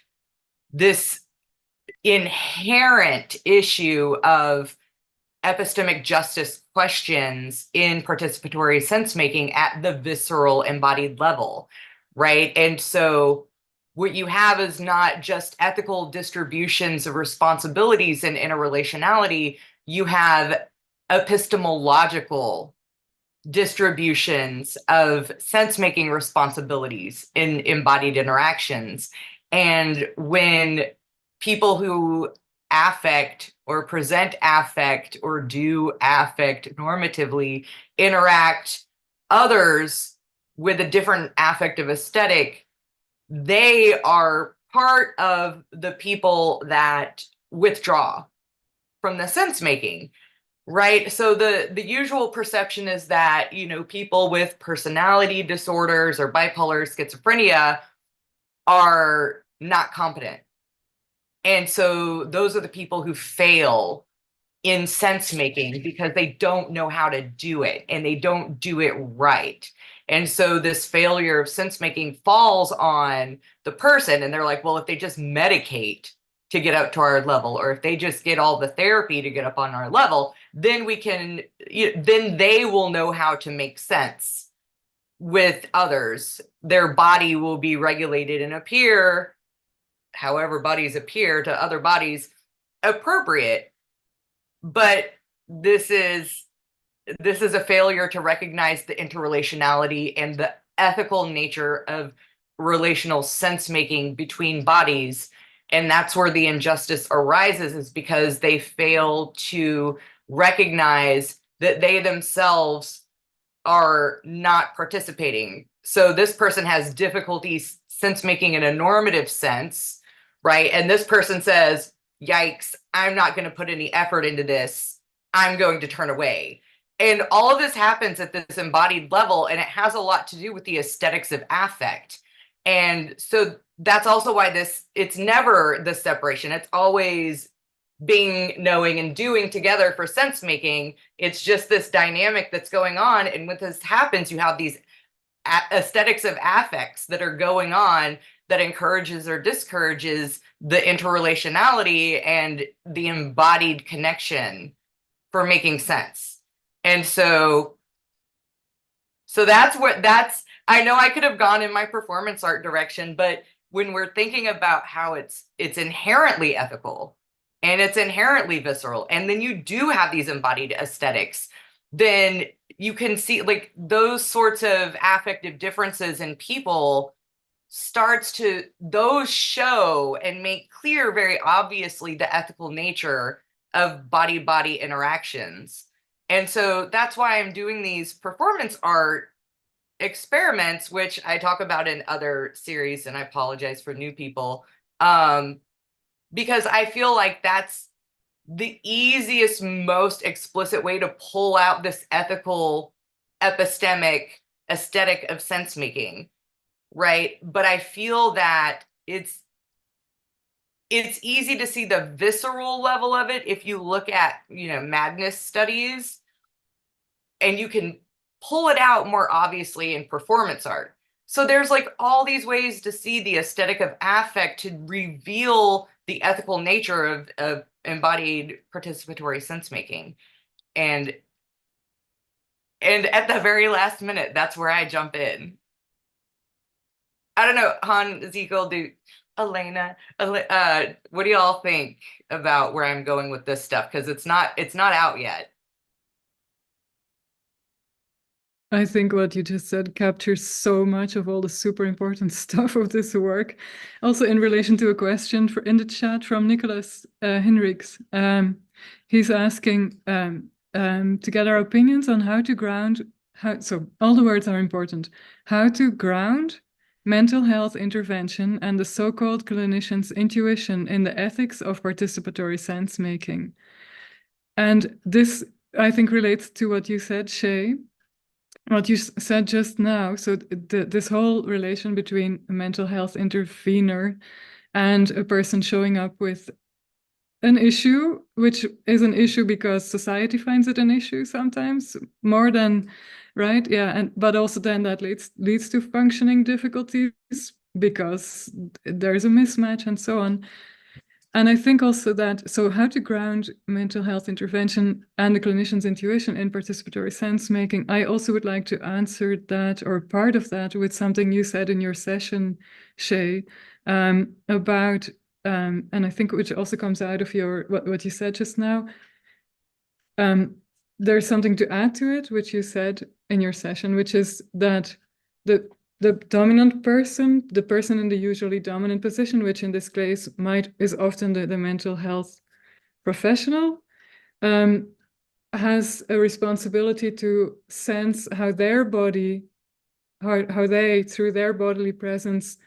S11: inherent issue of epistemic justice questions in participatory sense making at the visceral embodied level, right? And so what you have is not just ethical distributions of responsibilities in interrelationality, you have epistemological distributions of sense-making responsibilities in embodied interactions. And when people who affect or present affect or do affect normatively interact others with a different affective aesthetic, they are part of the people that withdraw from the sense making, right? So the usual perception is that, you know, people with personality disorders or bipolar schizophrenia are not competent. And so those are the people who fail in sense making because they don't know how to do it and they don't do it right. And so this failure of sense making falls on the person, and they're like, well, if they just medicate to get up to our level, or if they just get all the therapy to get up on our level, then we can, then they will know how to make sense with others. Their body will be regulated and appear, however bodies appear to other bodies, appropriate. But this is a failure to recognize the interrelationality and the ethical nature of relational sense making between bodies. And that's where the injustice arises, is because they fail to recognize that they themselves are not participating. So this person has difficulties sense making in a normative sense, right? And this person says, yikes, I'm not going to put any effort into this. I'm going to turn away. And all of this happens at this embodied level, and it has a lot to do with the aesthetics of affect. And so that's also why it's never the separation. It's always being, knowing, and doing together for sense making. It's just this dynamic that's going on. And when this happens, you have these aesthetics of affects that are going on that encourages or discourages the interrelationality and the embodied connection for making sense. And so I know I could have gone in my performance art direction, but when we're thinking about how it's inherently ethical and it's inherently visceral, and then you do have these embodied aesthetics, then you can see like those sorts of affective differences in people those show and make clear very obviously the ethical nature of body-body interactions. And so that's why I'm doing these performance art experiments, which I talk about in other series, and I apologize for new people, because I feel like that's the easiest, most explicit way to pull out this ethical, epistemic aesthetic of sense making, right? But I feel that it's easy to see the visceral level of it if you look at, madness studies, and you can pull it out more obviously in performance art. So there's like all these ways to see the aesthetic of affect to reveal the ethical nature of embodied participatory sense making. And at the very last minute, that's where I jump in. I don't know, Han, Ezequiel, Elena, what do y'all think about where I'm going with this stuff? Because it's not out yet.
S4: I think what you just said captures so much of all the super important stuff of this work. Also in relation to a question in the chat from Nicholas Hinrichs. He's asking to get our opinions on how to ground, so all the words are important, how to ground mental health intervention and the so-called clinician's intuition in the ethics of participatory sense making. And this, I think, relates to what you said, Shay, what you said just now. So this whole relation between a mental health intervener and a person showing up with an issue, which is an issue because society finds it an issue sometimes more than, right? Yeah, but also then that leads to functioning difficulties because there's a mismatch and so on. And I think also that, so how to ground mental health intervention and the clinician's intuition in participatory sense making, I also would like to answer that, or part of that, with something you said in your session, Shay, about, and I think which also comes out of what you said just now. There's something to add to it, which you said in your session, which is that the dominant person, the person in the usually dominant position, which in this case is often the mental health professional, has a responsibility to sense how their body, how they, through their bodily presence,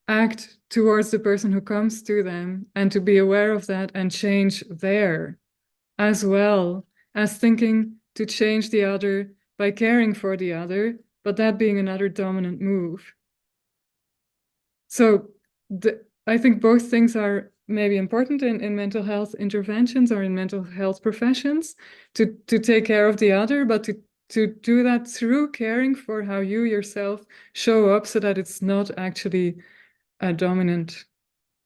S4: act towards the person who comes to them, and to be aware of that and change there, as well as thinking to change the other by caring for the other, but that being another dominant move. So I think both things are maybe important in mental health interventions or in mental health professions, to take care of the other, but to do that through caring for how you yourself show up, so that it's not actually a dominant,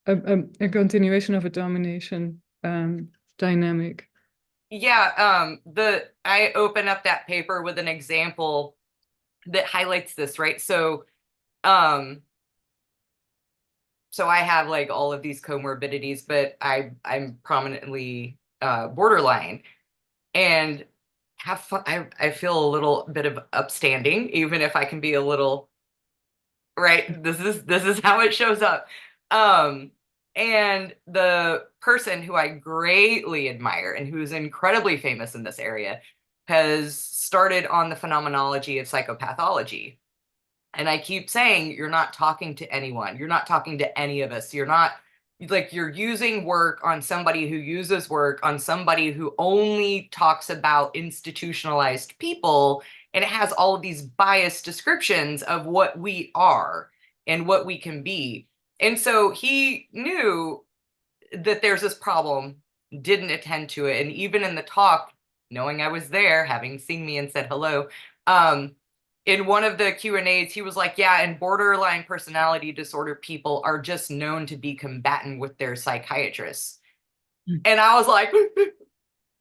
S4: a continuation of a domination dynamic.
S11: Yeah, I open up that paper with an example that highlights this, right? So I have like all of these comorbidities, but I'm prominently borderline, and have fun. I feel a little bit of upstanding, even if I can be a little, right? This is how it shows up. And the person who I greatly admire and who's incredibly famous in this area has started on the phenomenology of psychopathology. And I keep saying, you're not talking to anyone. You're not talking to any of us. You're not, like, you're using work on somebody who uses work on somebody who only talks about institutionalized people. And it has all of these biased descriptions of what we are and what we can be. And so he knew that there's this problem, didn't attend to it. And even in the talk, knowing I was there, having seen me and said hello, in one of the Q&As, he was like, yeah, and borderline personality disorder people are just known to be combatant with their psychiatrists. And I was like,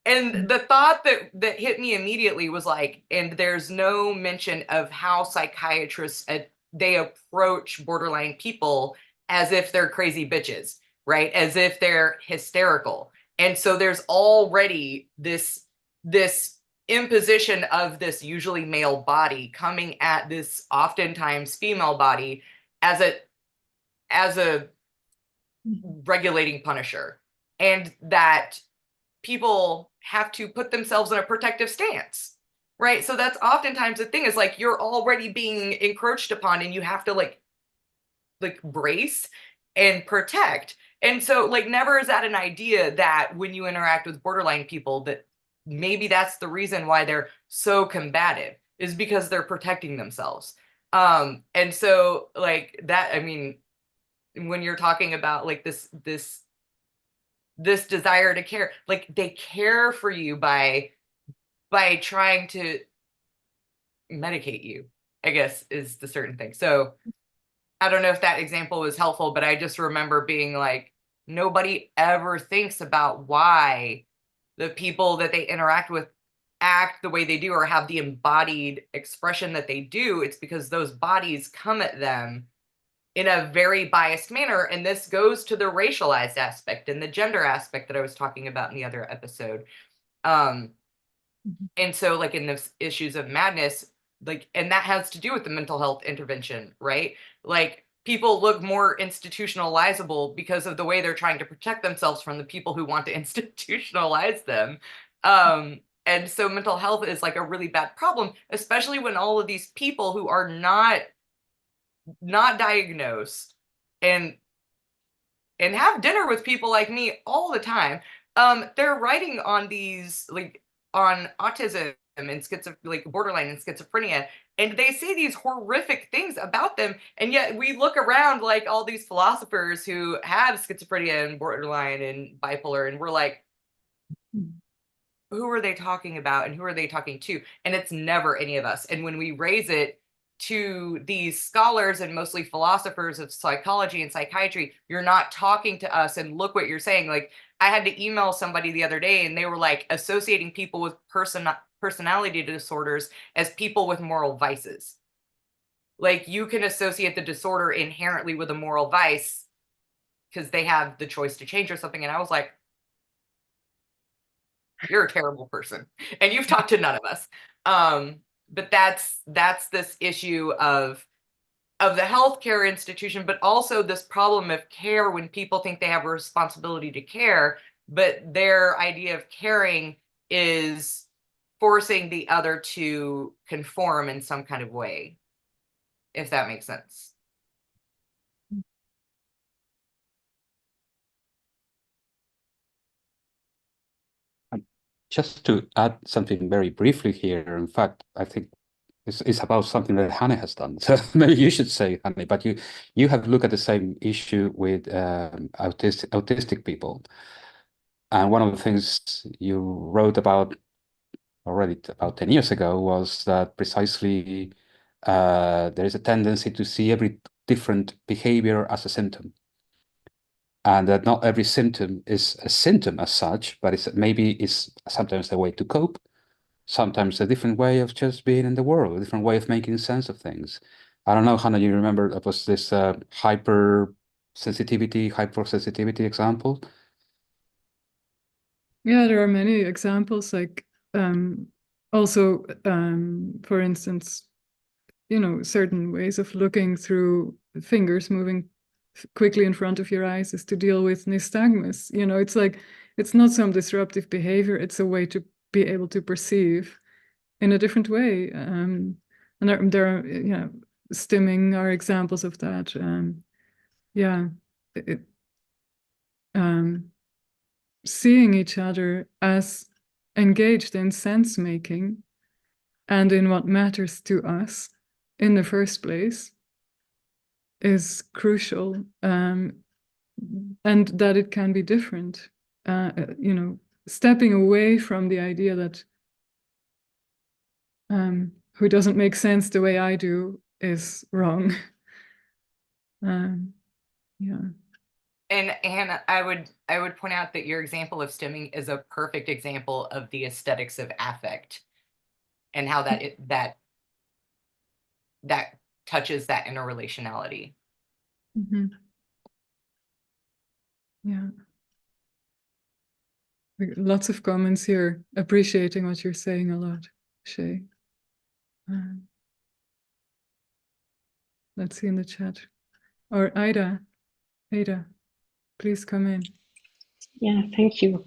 S11: and the thought that hit me immediately was like, and there's no mention of how psychiatrists, they approach borderline people as if they're crazy bitches, right? As if they're hysterical. And so there's already this imposition of this usually male body coming at this oftentimes female body as a regulating punisher, and that people have to put themselves in a protective stance, right? So that's oftentimes the thing, is like, you're already being encroached upon and you have to like brace and protect. And so like, never is that an idea that when you interact with borderline people, that maybe that's the reason why they're so combative, is because they're protecting themselves. And so like that, I mean, when you're talking about like this desire to care, like they care for you by trying to medicate you, I guess is the certain thing. So I don't know if that example was helpful, but I just remember being like, nobody ever thinks about why the people that they interact with act the way they do or have the embodied expression that they do. It's because those bodies come at them in a very biased manner. And this goes to the racialized aspect and the gender aspect that I was talking about in the other episode. And so like in the issues of madness, like, and that has to do with the mental health intervention, right? Like people look more institutionalizable because of the way they're trying to protect themselves from the people who want to institutionalize them. And so mental health is like a really bad problem, especially when all of these people who are not diagnosed and have dinner with people like me all the time, they're writing on these like on autism and like borderline and schizophrenia, and they say these horrific things about them, and yet we look around like all these philosophers who have schizophrenia and borderline and bipolar, and we're like, who are they talking about and who are they talking to? And it's never any of us. And when we raise it to these scholars and mostly philosophers of psychology and psychiatry, you're not talking to us, and look what you're saying. Like I had to email somebody the other day and they were like associating people with personality disorders as people with moral vices. Like you can associate the disorder inherently with a moral vice because they have the choice to change or something. And I was like, you're a terrible person and you've talked to none of us. But that's this issue of the healthcare institution, but also this problem of care when people think they have a responsibility to care, but their idea of caring is forcing the other to conform in some kind of way, if that makes sense.
S3: Just to add something very briefly here, in fact, I think it's about something that Hanne has done. So maybe you should say, Hanne, but you have looked at the same issue with autistic people. And one of the things you wrote about already about 10 years ago was that precisely there is a tendency to see every different behavior as a symptom. And that not every symptom is a symptom as such, but it's sometimes a way to cope, sometimes a different way of just being in the world, a different way of making sense of things. I don't know, Hanne, you remember that was this hypersensitivity example?
S4: Yeah, there are many examples, like also, for instance, certain ways of looking through fingers moving quickly in front of your eyes is to deal with nystagmus. It's like, it's not some disruptive behavior, it's a way to be able to perceive in a different way. And there are, stimming are examples of that. Seeing each other as engaged in sense making and in what matters to us in the first place is crucial, and that it can be different. Stepping away from the idea that who doesn't make sense the way I do is wrong.
S11: And Hannah, I would point out that your example of stimming is a perfect example of the aesthetics of affect and how that touches that interrelationality.
S4: Mm-hmm. Yeah. Lots of comments here, appreciating what you're saying a lot, Shay. Let's see in the chat. Or Ada, please come in.
S12: Yeah, thank you.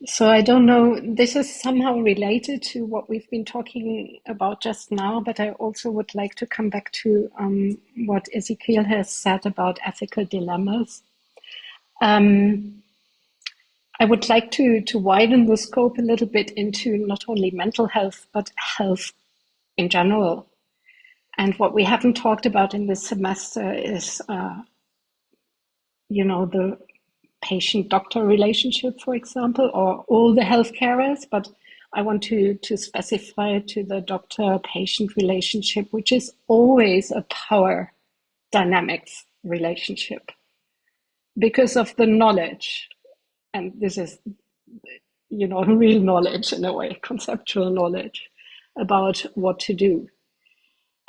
S12: So I don't know, this is somehow related to what we've been talking about just now, but I also would like to come back to what Ezequiel has said about ethical dilemmas. I would like to widen the scope a little bit into not only mental health, but health in general. And what we haven't talked about in this semester is, the patient-doctor relationship, for example, or all the health carers, but I want to specify to the doctor-patient relationship, which is always a power dynamics relationship because of the knowledge. And this is, real knowledge in a way, conceptual knowledge about what to do.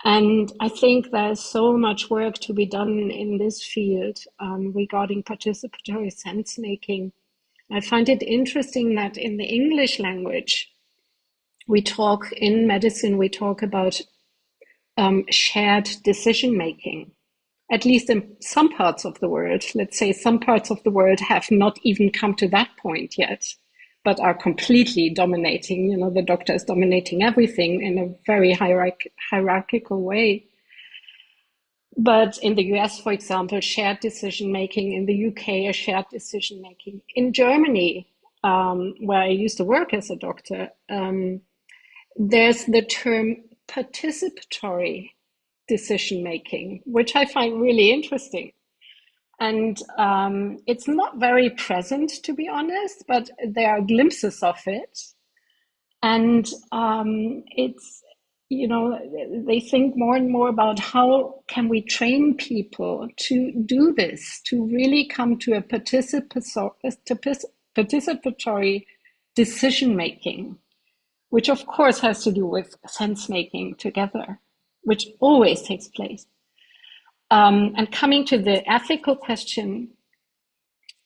S12: And I think there's so much work to be done in this field regarding participatory sense making. I find it interesting that in the English language, in medicine, we talk about shared decision making. At least in some parts of the world, let's say some parts of the world have not even come to that point yet, but are completely dominating. The doctor is dominating everything in a very hierarchical way. But in the US, for example, shared decision-making. In the UK, a shared decision-making. In Germany, where I used to work as a doctor, there's the term participatory decision-making, which I find really interesting. And it's not very present, to be honest, but there are glimpses of it. And it's, they think more and more about how can we train people to do this, to really come to a participatory decision-making, which of course has to do with sense-making together, which always takes place. And coming to the ethical question,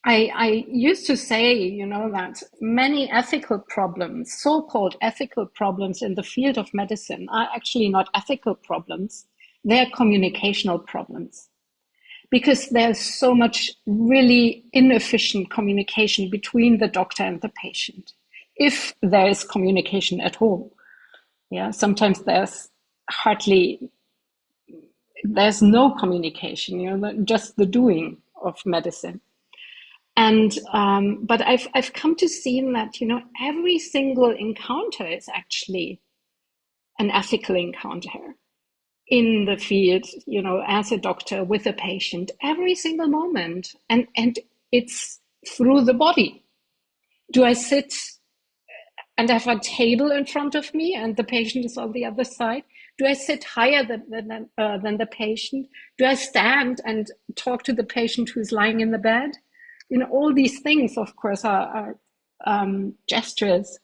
S12: I used to say, that many ethical problems, so-called ethical problems in the field of medicine are actually not ethical problems. They're communicational problems. Because there's so much really inefficient communication between the doctor and the patient, if there is communication at all. Yeah, sometimes there's no communication, just the doing of medicine. And but I've come to see that every single encounter is actually an ethical encounter in the field, as a doctor with a patient, every single moment, and it's through the body. Do I sit and have a table in front of me and the patient is on the other side? Do I sit higher than the patient? Do I stand and talk to the patient who's lying in the bed? All these things, of course, are gestures.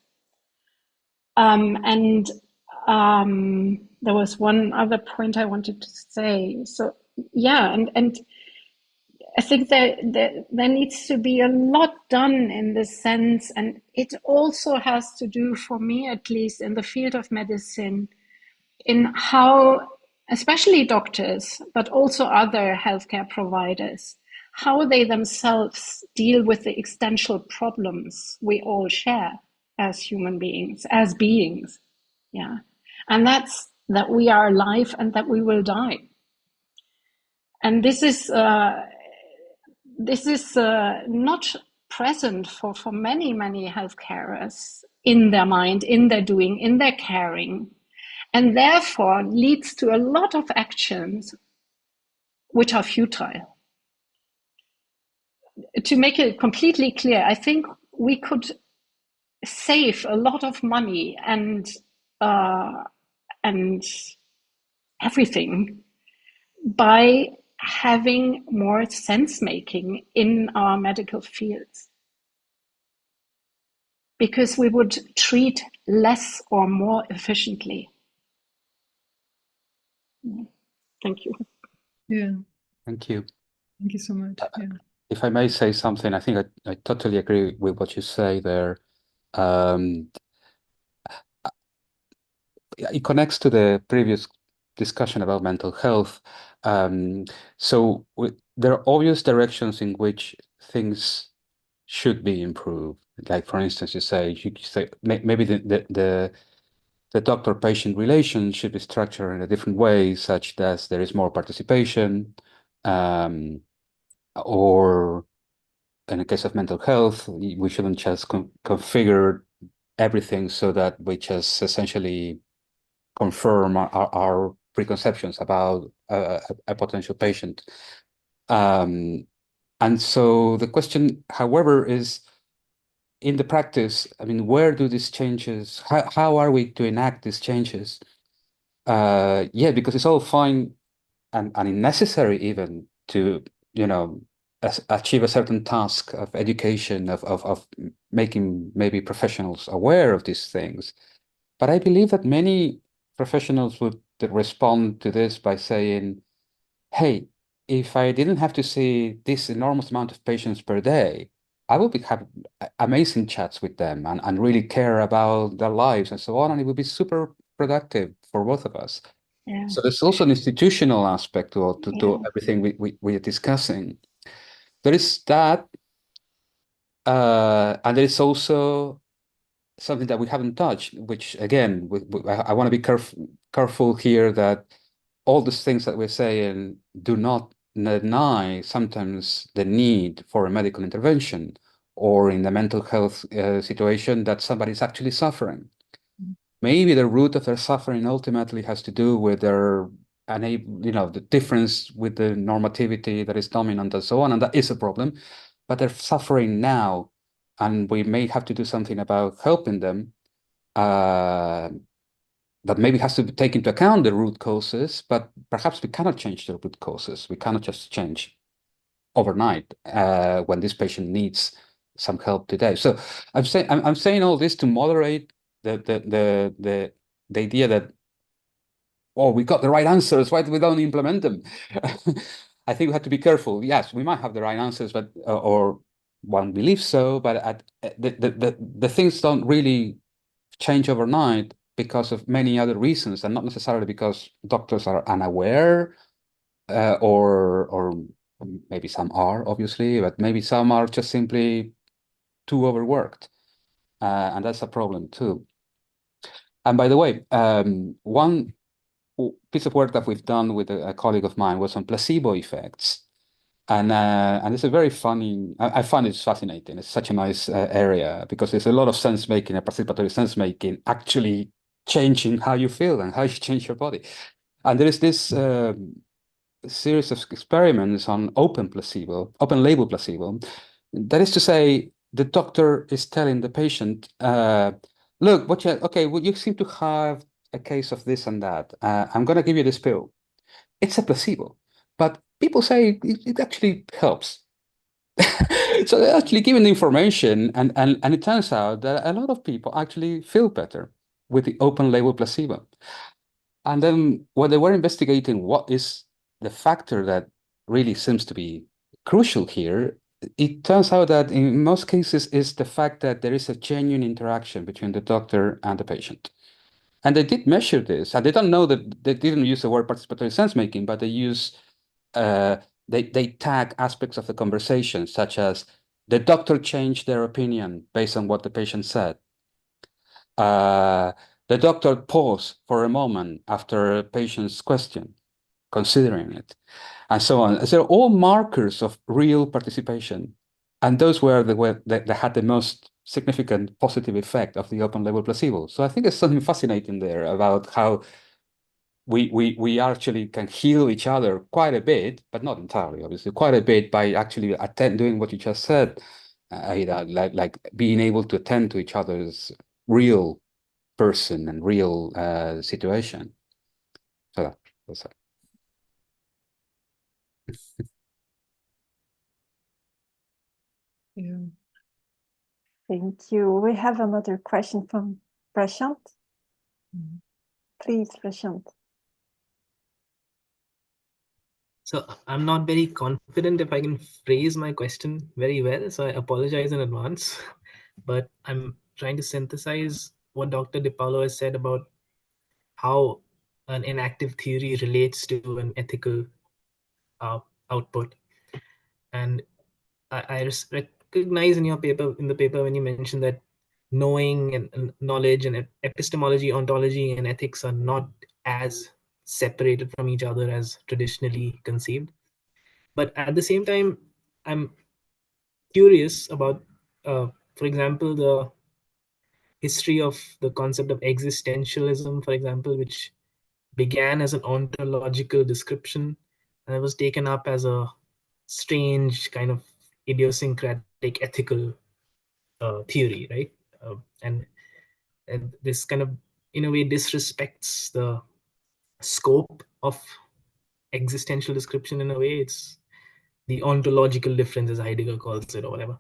S12: And there was one other point I wanted to say. So, yeah, and I think there needs to be a lot done in this sense. And it also has to do, for me at least, in the field of medicine, in how, especially doctors, but also other healthcare providers, how they themselves deal with the existential problems we all share as human beings, as beings. Yeah. And that's that we are alive and that we will die. And this is not present for many healthcarers in their mind, in their doing, in their caring, and therefore leads to a lot of actions which are futile. To make it completely clear, I think we could save a lot of money and everything by having more sense making in our medical fields, because we would treat less or more efficiently. Thank you.
S4: Yeah.
S3: Thank you.
S4: Thank you so much. Yeah.
S3: If I may say something, I think I totally agree with what you say there. It connects to the previous discussion about mental health. So there are obvious directions in which things should be improved. Like, for instance, you say maybe the doctor-patient relation should be structured in a different way, such that there is more participation, or in the case of mental health, we shouldn't just configure everything so that we just essentially confirm our preconceptions about a potential patient. And so the question, however, is in the practice, I mean, where do these changes, how are we to enact these changes? Yeah, because it's all fine and necessary even to, you know, achieve a certain task of education, of making maybe professionals aware of these things. But I believe that many professionals would respond to this by saying, hey, if I didn't have to see this enormous amount of patients per day, I would be having amazing chats with them and really care about their lives and so on, and it would be super productive for both of us.
S12: Yeah.
S3: So there's also an institutional aspect to
S12: Yeah.
S3: everything we are discussing. There is that, and there is also something that we haven't touched, which again, I want to be careful here that all these things that we're saying do not deny sometimes the need for a medical intervention, or in the mental health situation that somebody's actually suffering. Maybe the root of their suffering ultimately has to do with their the difference with the normativity that is dominant and so on, and that is a problem. But they're suffering now, and we may have to do something about helping them. That maybe has to take into account the root causes, but perhaps we cannot change the root causes. We cannot just change overnight when this patient needs some help today. So I'm saying all this to moderate the idea that, oh, we got the right answers, why do we don't implement them? I think we have to be careful. Yes, we might have the right answers, but or one believes so, but the things don't really change overnight because of many other reasons, and not necessarily because doctors are unaware, or maybe some are, obviously, but maybe some are just simply too overworked, and that's a problem too. And by the way, one piece of work that we've done with a colleague of mine was on placebo effects. And it's a very funny, I find it fascinating. It's such a nice area because there's a lot of sense making, a participatory sense making, actually changing how you feel and how you change your body. And there is this series of experiments on open label placebo. That is to say, the doctor is telling the patient, look, well, you seem to have a case of this and that. I'm going to give you this pill. It's a placebo, but people say it actually helps. So they're actually giving the information, and it turns out that a lot of people actually feel better with the open label placebo. And then when they were investigating what is the factor that really seems to be crucial here, it turns out that in most cases is the fact that there is a genuine interaction between the doctor and the patient. And they did measure this, and they don't know that they didn't use the word participatory sense making, but they use they tag aspects of the conversation, such as the doctor changed their opinion based on what the patient said. The doctor paused for a moment after a patient's question, considering it, and so on. So they're all markers of real participation, and those were that had the most significant positive effect of the open label placebo. So I think there's something fascinating there about how we actually can heal each other quite a bit, but not entirely, obviously, quite a bit by actually doing what you just said, Aida, like being able to attend to each other's real person and real situation. So that's it.
S4: Yeah.
S2: Thank you. We have another question from Prashant. Please, Prashant.
S13: So I'm not very confident if I can phrase my question very well, so I apologize in advance. But I'm trying to synthesize what Dr. De Paolo has said about how an enactive theory relates to an ethical output. And I recognize in the paper when you mentioned that knowing and knowledge and epistemology, ontology, and ethics are not as separated from each other as traditionally conceived. But at the same time, I'm curious about, for example, the history of the concept of existentialism, for example, which began as an ontological description and it was taken up as a strange kind of idiosyncratic ethical theory, right? And this kind of, in a way, disrespects the scope of existential description. In a way, it's the ontological difference, as Heidegger calls it, or whatever.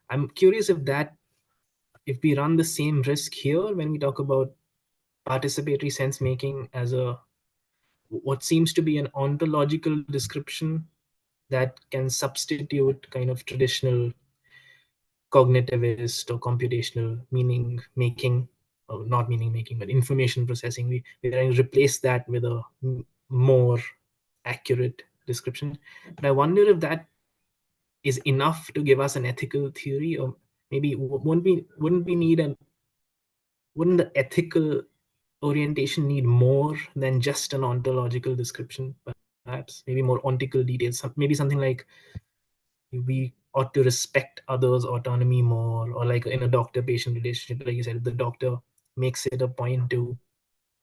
S13: I'm curious if we run the same risk here when we talk about participatory sense making as what seems to be an ontological description that can substitute kind of traditional cognitivist or computational meaning making, or not meaning making, but information processing. We're trying to replace that with a more accurate description. But I wonder if that is enough to give us an ethical theory, or maybe wouldn't the ethical orientation need more than just an ontological description? Perhaps maybe more ontological details, maybe something like we ought to respect others' autonomy more, or like in a doctor-patient relationship, like you said, the doctor makes it a point to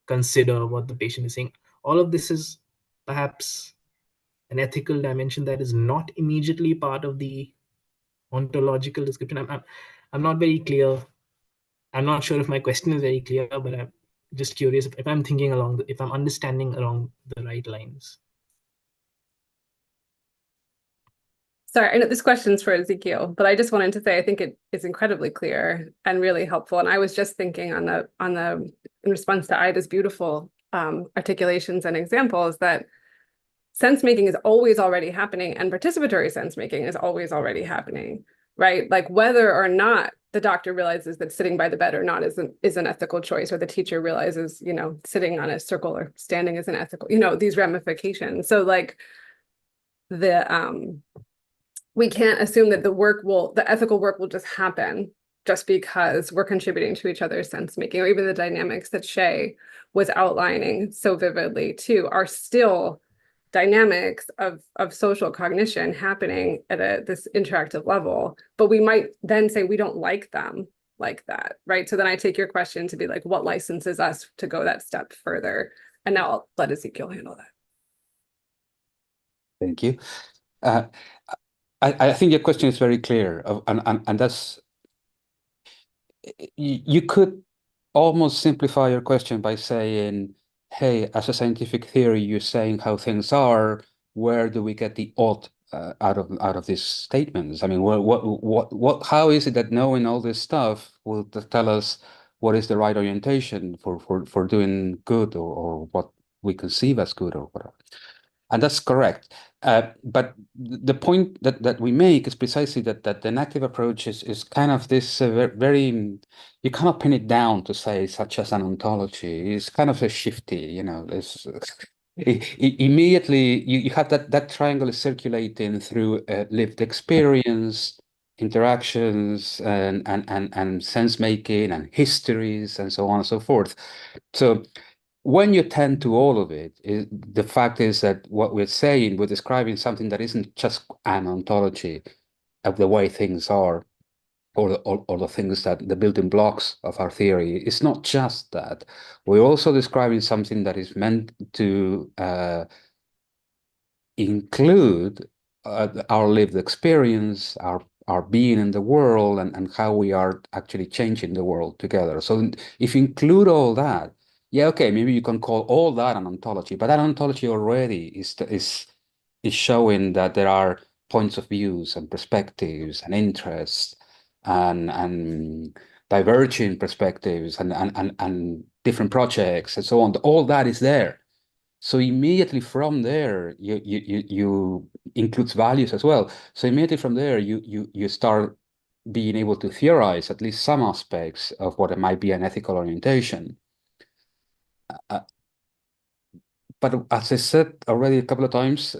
S13: consider what the patient is saying. All of this is perhaps an ethical dimension that is not immediately part of the ontological description. I'm not very clear. I'm not sure if my question is very clear, but I'm just curious if I'm thinking if I'm understanding along the right lines.
S5: Sorry, I know this question's for Ezequiel, but I just wanted to say I think it is incredibly clear and really helpful. And I was just thinking in response to Ida's beautiful articulations and examples, that sense making is always already happening, and participatory sense making is always already happening, right? Like whether or not the doctor realizes that sitting by the bed or not is an ethical choice, or the teacher realizes, sitting on a circle or standing is an ethical, these ramifications. So like we can't assume that the ethical work will just happen just because we're contributing to each other's sense making, or even the dynamics that Shay was outlining so vividly too are still dynamics of social cognition happening at this interactive level. But we might then say we don't like them like that, right? So then I take your question to be like, what licenses us to go that step further? And now I'll let Ezequiel handle that.
S3: Thank you. I think your question is very clear, and that's, you could almost simplify your question by saying, hey, as a scientific theory, you're saying how things are. Where do we get the ought out of these statements? I mean, how is it that knowing all this stuff will tell us what is the right orientation for doing good, or what we conceive as good, or whatever? And that's correct. But the point that we make is precisely that the enactive approach is kind of this very, you cannot pin it down to say such as an ontology. It's kind of a shifty, it's, immediately you have that triangle is circulating through lived experience, interactions, and sense making, and histories, and so on and so forth. So when you tend to all of it, the fact is that what we're saying, we're describing something that isn't just an ontology of the way things are, or the things that the building blocks of our theory. It's not just that. We're also describing something that is meant to include our lived experience, our being in the world, and how we are actually changing the world together. So if you include all that, yeah, okay, maybe you can call all that an ontology, but that ontology already is showing that there are points of views and perspectives and interests and diverging perspectives and different projects and so on. All that is there. So immediately from there, you includes values as well. So immediately from there, you start being able to theorize at least some aspects of what it might be an ethical orientation. But as I said already a couple of times,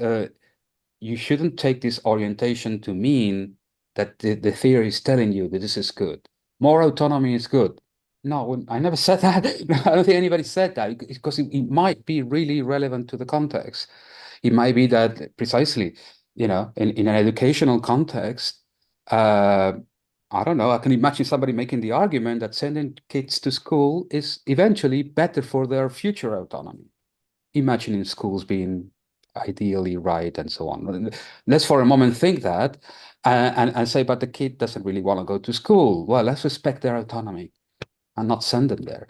S3: you shouldn't take this orientation to mean that the theory is telling you that this is good. More autonomy is good. No, I never said that. I don't think anybody said that, because it might be really relevant to the context. It might be that precisely, in an educational context, I don't know, I can imagine somebody making the argument that sending kids to school is eventually better for their future autonomy. Imagining schools being ideally right and so on. Let's for a moment think that and say, but the kid doesn't really want to go to school. Well, let's respect their autonomy and not send them there.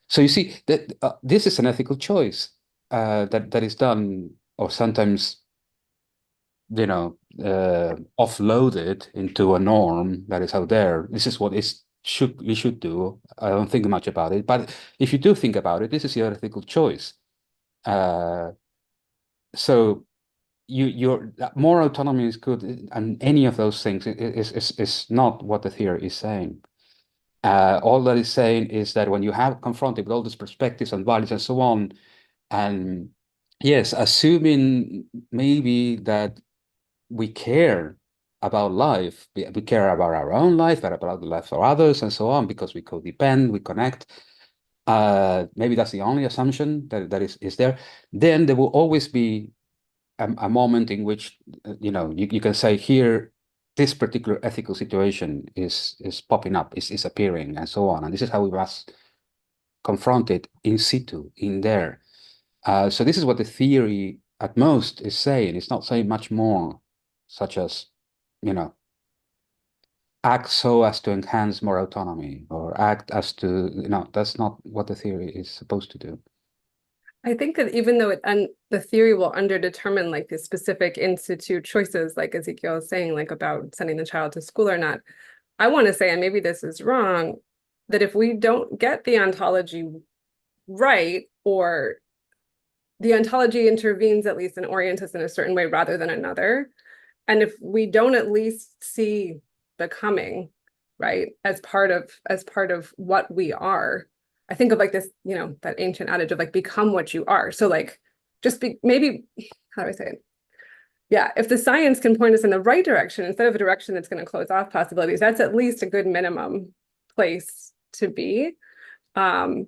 S3: So you see that this is an ethical choice that is done, or sometimes, offloaded into a norm that is out there. This is what we should do. I don't think much about it, but if you do think about it, this is your ethical choice. So your more autonomy is good, and any of those things is not what the theory is saying. All that is saying is that when you have confronted with all these perspectives and values and so on, and yes, assuming maybe that we care about life, we care about our own life, but about the life of others and so on, because we codepend, we connect. Maybe that's the only assumption that is there. Then there will always be a moment in which you can say, here, this particular ethical situation is popping up, is appearing, and so on, and this is how we must confront it in situ, in there. So this is what the theory at most is saying. It's not saying much more, such as, act so as to enhance more autonomy, or act as to, that's not what the theory is supposed to do.
S5: I think that even though the theory will underdetermine like the specific institute choices, like Ezequiel is saying, like about sending the child to school or not, I want to say, and maybe this is wrong, that if we don't get the ontology right, or the ontology intervenes at least and orients us in a certain way rather than another, and if we don't at least see becoming, right, as part of what we are, I think of like this, that ancient adage of like, become what you are. So like, just maybe, how do I say it? Yeah, if the science can point us in the right direction, instead of a direction that's going to close off possibilities, that's at least a good minimum place to be. And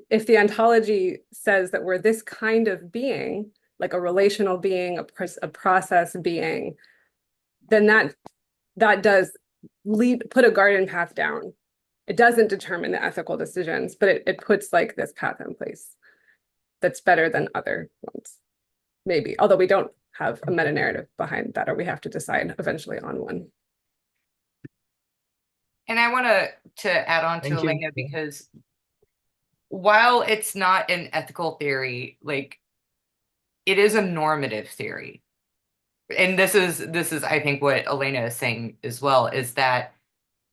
S5: if the ontology says that we're this kind of being, like a relational being, a process being, then that does put a garden path down. It doesn't determine the ethical decisions, but it puts like this path in place that's better than other ones, maybe. Although we don't have a meta narrative behind that, or we have to decide eventually on one.
S11: And I want to add on to Elena, because while it's not an ethical theory, like, it is a normative theory. And this is I think what Elena is saying as well, is that,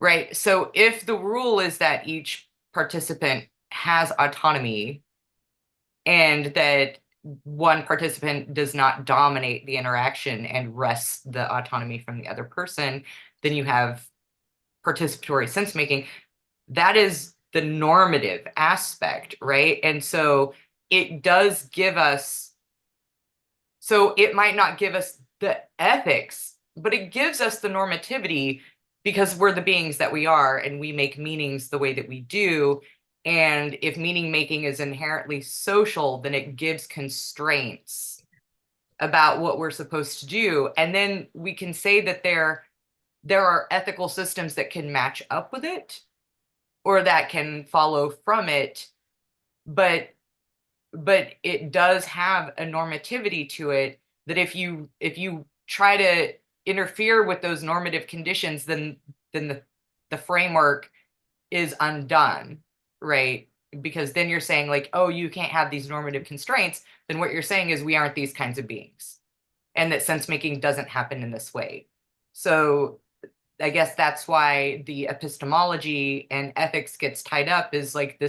S11: right, so if the rule is that each participant has autonomy and that one participant does not dominate the interaction and wrests the autonomy from the other person, then you have participatory sense making. That is the normative aspect, right? And so it does give us, so it might not give us the ethics, but it gives us the normativity, because we're the beings that we are and we make meanings the way that we do. And if meaning making is inherently social, then it gives constraints about what we're supposed to do. And then we can say that there are ethical systems that can match up with it, or that can follow from it, but it does have a normativity to it, that if you try to interfere with those normative conditions, then the framework is undone, right? Because then you're saying like, oh, you can't have these normative constraints. Then what you're saying is we aren't these kinds of beings, and that sense making doesn't happen in this way. So I guess that's why the epistemology and ethics gets tied up, is like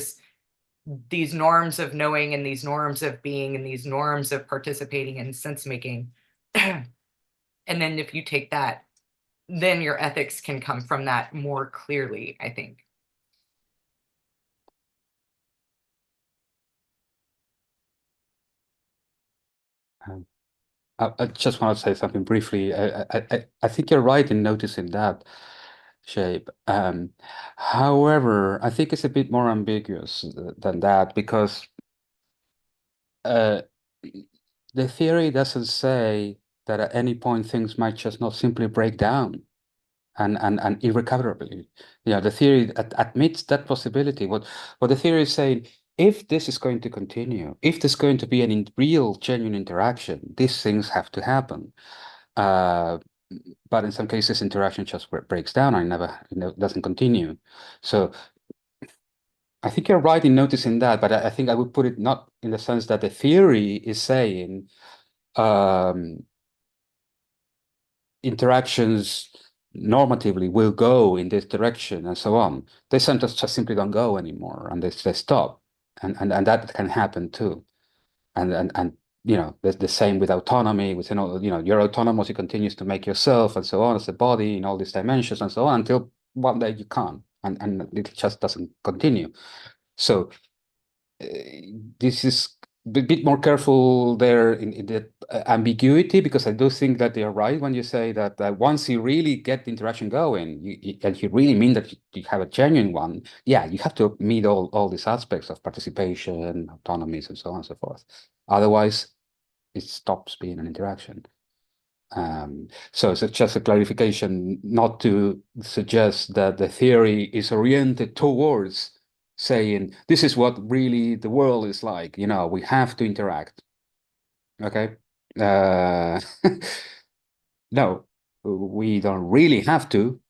S11: these norms of knowing and these norms of being and these norms of participating in sense making. And then if you take that, then your ethics can come from that more clearly, I think.
S3: I just want to say something briefly. I think you're right in noticing that shape. However, I think it's a bit more ambiguous than that, because the theory doesn't say that at any point things might just not simply break down and irrecoverably. The theory admits that possibility. What the theory is saying, if this is going to continue, if there's going to be an real, genuine interaction, these things have to happen. But in some cases, interaction just breaks down and doesn't continue. So I think you're right in noticing that, but I think I would put it not in the sense that the theory is saying interactions normatively will go in this direction and so on. They sometimes just simply don't go anymore, and they stop, and that can happen too. And you know, the same with autonomy. With, you know, you're autonomous, you continues to make yourself and so on as a body in all these dimensions and so on until one day you can't, and it just doesn't continue. So this is a bit more careful there in the ambiguity, because I do think that you're right when you say that once you really get the interaction going, and you really mean that you have a genuine one, yeah, you have to meet all these aspects of participation, autonomies, and so on and so forth. Otherwise, it stops being an interaction. So it's just a clarification, not to suggest that the theory is oriented towards saying this is what really the world is like. You know, we have to interact. Okay. No, we don't really have to.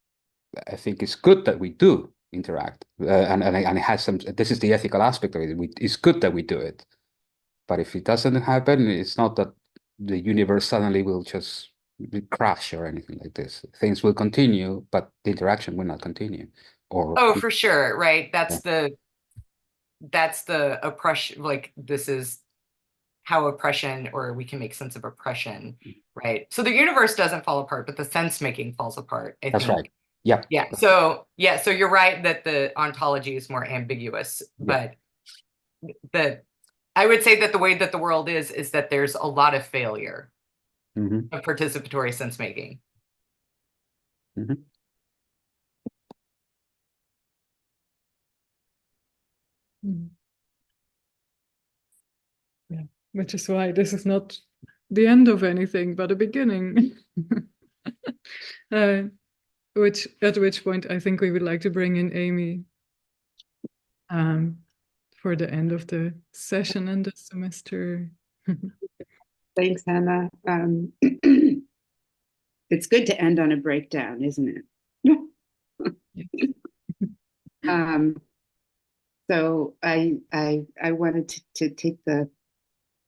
S3: I think it's good that we do interact, and it has some. This is the ethical aspect of it. It's good that we do it, but if it doesn't happen, it's not that the universe suddenly will just crash or anything like this. Things will continue, but the interaction will not continue. Or
S11: oh, for sure, right? That's the oppression. Like, this is how oppression, or we can make sense of oppression, right? So the universe doesn't fall apart, but the sense making falls apart, I
S3: that's
S11: think.
S3: right. Yeah.
S11: Yeah. So you're right that the ontology is more ambiguous, but I would say that the way that the world is that there's a lot of failure of participatory sense making.
S4: Yeah, which is why this is not the end of anything, but a beginning. At which point I think we would like to bring in Amy for the end of the session and the semester.
S8: Thanks, Hannah. It's good to end on a breakdown, isn't it? So I wanted to take the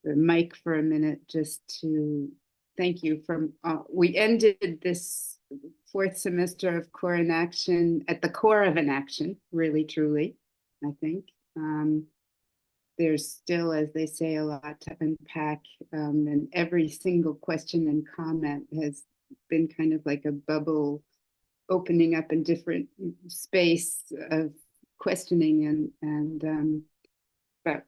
S8: mic for a minute just to thank you. We ended this 4th semester of core Enaction at the core of Enaction, really, truly, I think. There's still, as they say, a lot to unpack, and every single question and comment has been kind of like a bubble opening up in different space of questioning, and but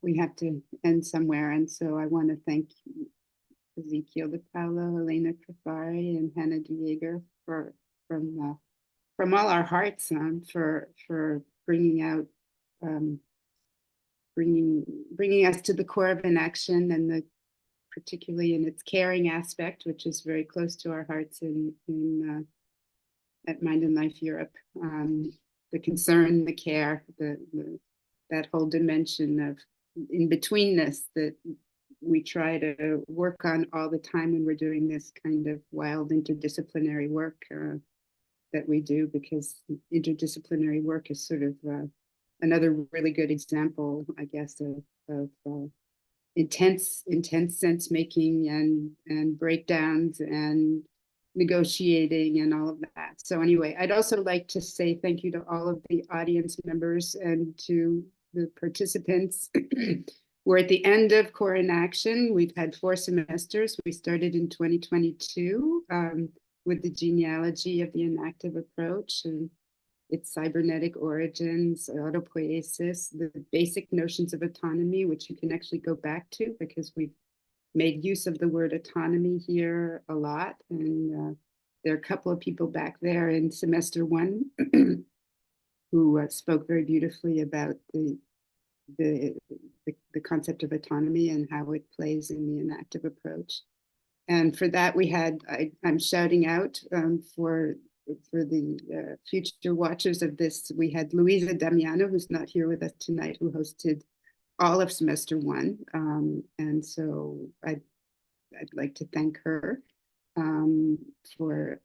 S8: we have to end somewhere, and so I want to thank Ezequiel Di Paolo, Elena Cuffari, and Hanne De Jaegher from all our hearts for bringing out bringing us to the core of Enaction, and particularly in its caring aspect, which is very close to our hearts at Mind and Life Europe. The concern, the care, that whole dimension of in-betweenness that we try to work on all the time when we're doing this kind of wild interdisciplinary work that we do, because interdisciplinary work is sort of another really good example, I guess, of intense sense making and breakdowns and negotiating and all of that. So anyway, I'd also like to say thank you to all of the audience members and to the participants. We're at the end of Core Enaction. We've had 4 semesters. We started in 2022 with the genealogy of the enactive approach and its cybernetic origins, autopoiesis, the basic notions of autonomy, which you can actually go back to because we've made use of the word autonomy here a lot. And there are a couple of people back there in semester 1 who spoke very beautifully about the concept of autonomy and how it plays in the enactive approach. And for that, we had, I'm shouting out for the future watchers of this, we had Luisa Damiano, who's not here with us tonight, who hosted all of semester one. And so I'd like to thank her for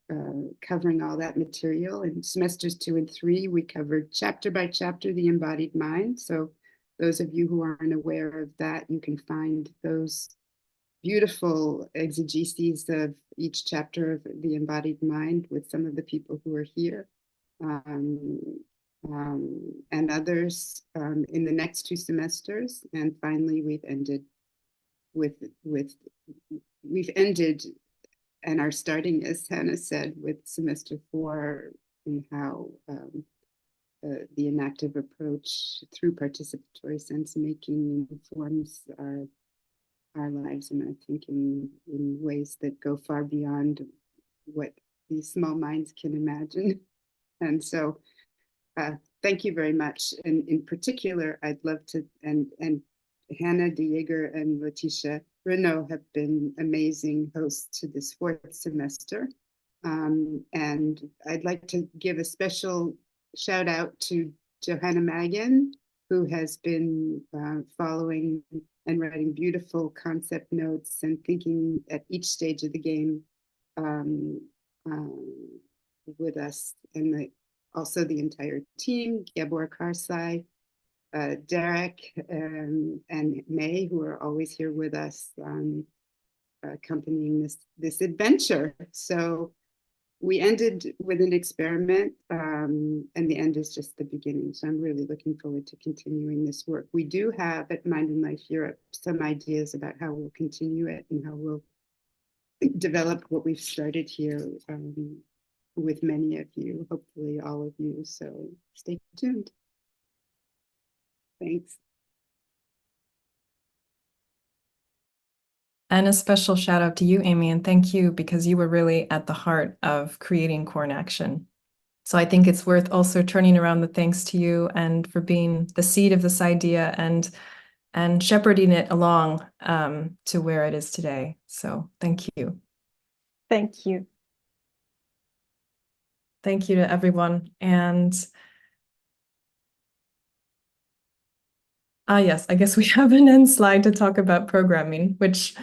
S8: covering all that material. In semesters 2 and 3, we covered chapter by chapter the embodied mind. So those of you who aren't aware of that, you can find those beautiful exegeses of each chapter of the embodied mind with some of the people who are here. And others in the next 2 semesters. And finally, we've ended and are starting, as Hannah said, with semester 4 and how the enactive approach through participatory sense making informs our lives, and I think in ways that go far beyond what these small minds can imagine. And so thank you very much. And in particular, I'd love to, and Hanne De Jaegher and Letícia Renault have been amazing hosts to this 4th semester. And I'd like to give a special shout out to Johanna Magan, who has been following and writing beautiful concept notes and thinking at each stage of the game with us, and also the entire team, Gabor Karsai, Derek, and May, who are always here with us, accompanying this adventure. So we ended with an experiment, and the end is just the beginning. So I'm really looking forward to continuing this work. We do have at Mind and Life Europe some ideas about how we'll continue it and how we'll develop what we've started here with many of you, hopefully all of you. So stay tuned. Thanks.
S1: And a special shout out to you, Amy, and thank you, because you were really at the heart of creating Core in Action. So I think it's worth also turning around the thanks to you and for being the seed of this idea and shepherding it along to where it is today. So thank you.
S2: Thank you.
S1: Thank you to everyone. And yes, I guess we have an end slide to talk about programming, which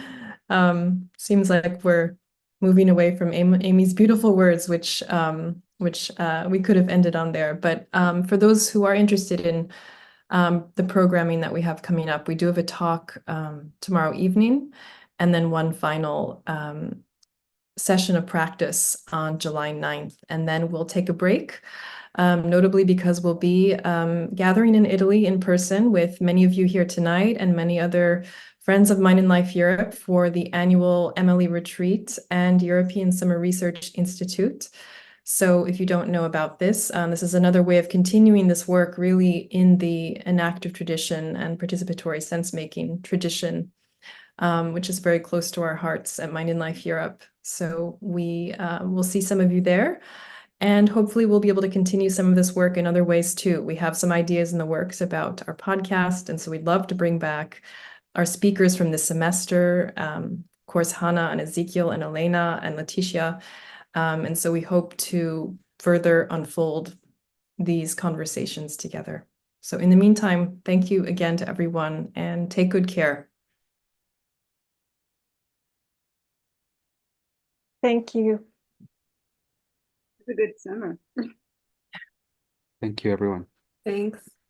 S1: seems like we're moving away from Amy's beautiful words, which we could have ended on there. But for those who are interested in the programming that we have coming up, we do have a talk tomorrow evening, and then one final session of practice on July 9th. And then we'll take a break, notably because we'll be gathering in Italy in person with many of you here tonight and many other friends of Mind and Life Europe for the annual MLE retreat and European Summer Research Institute. So if you don't know about this, this is another way of continuing this work really in the enactive tradition and participatory sense-making tradition, which is very close to our hearts at Mind and Life Europe. So we will see some of you there. And hopefully we'll be able to continue some of this work in other ways too. We have some ideas in the works about our podcast. And so we'd love to bring back our speakers from this semester, of course, Hannah and Ezequiel and Elena and Letícia. And so we hope to further unfold these conversations together. So in the meantime, thank you again to everyone and take good care.
S2: Thank you.
S8: Have a good summer.
S3: Thank you, everyone.
S5: Thanks.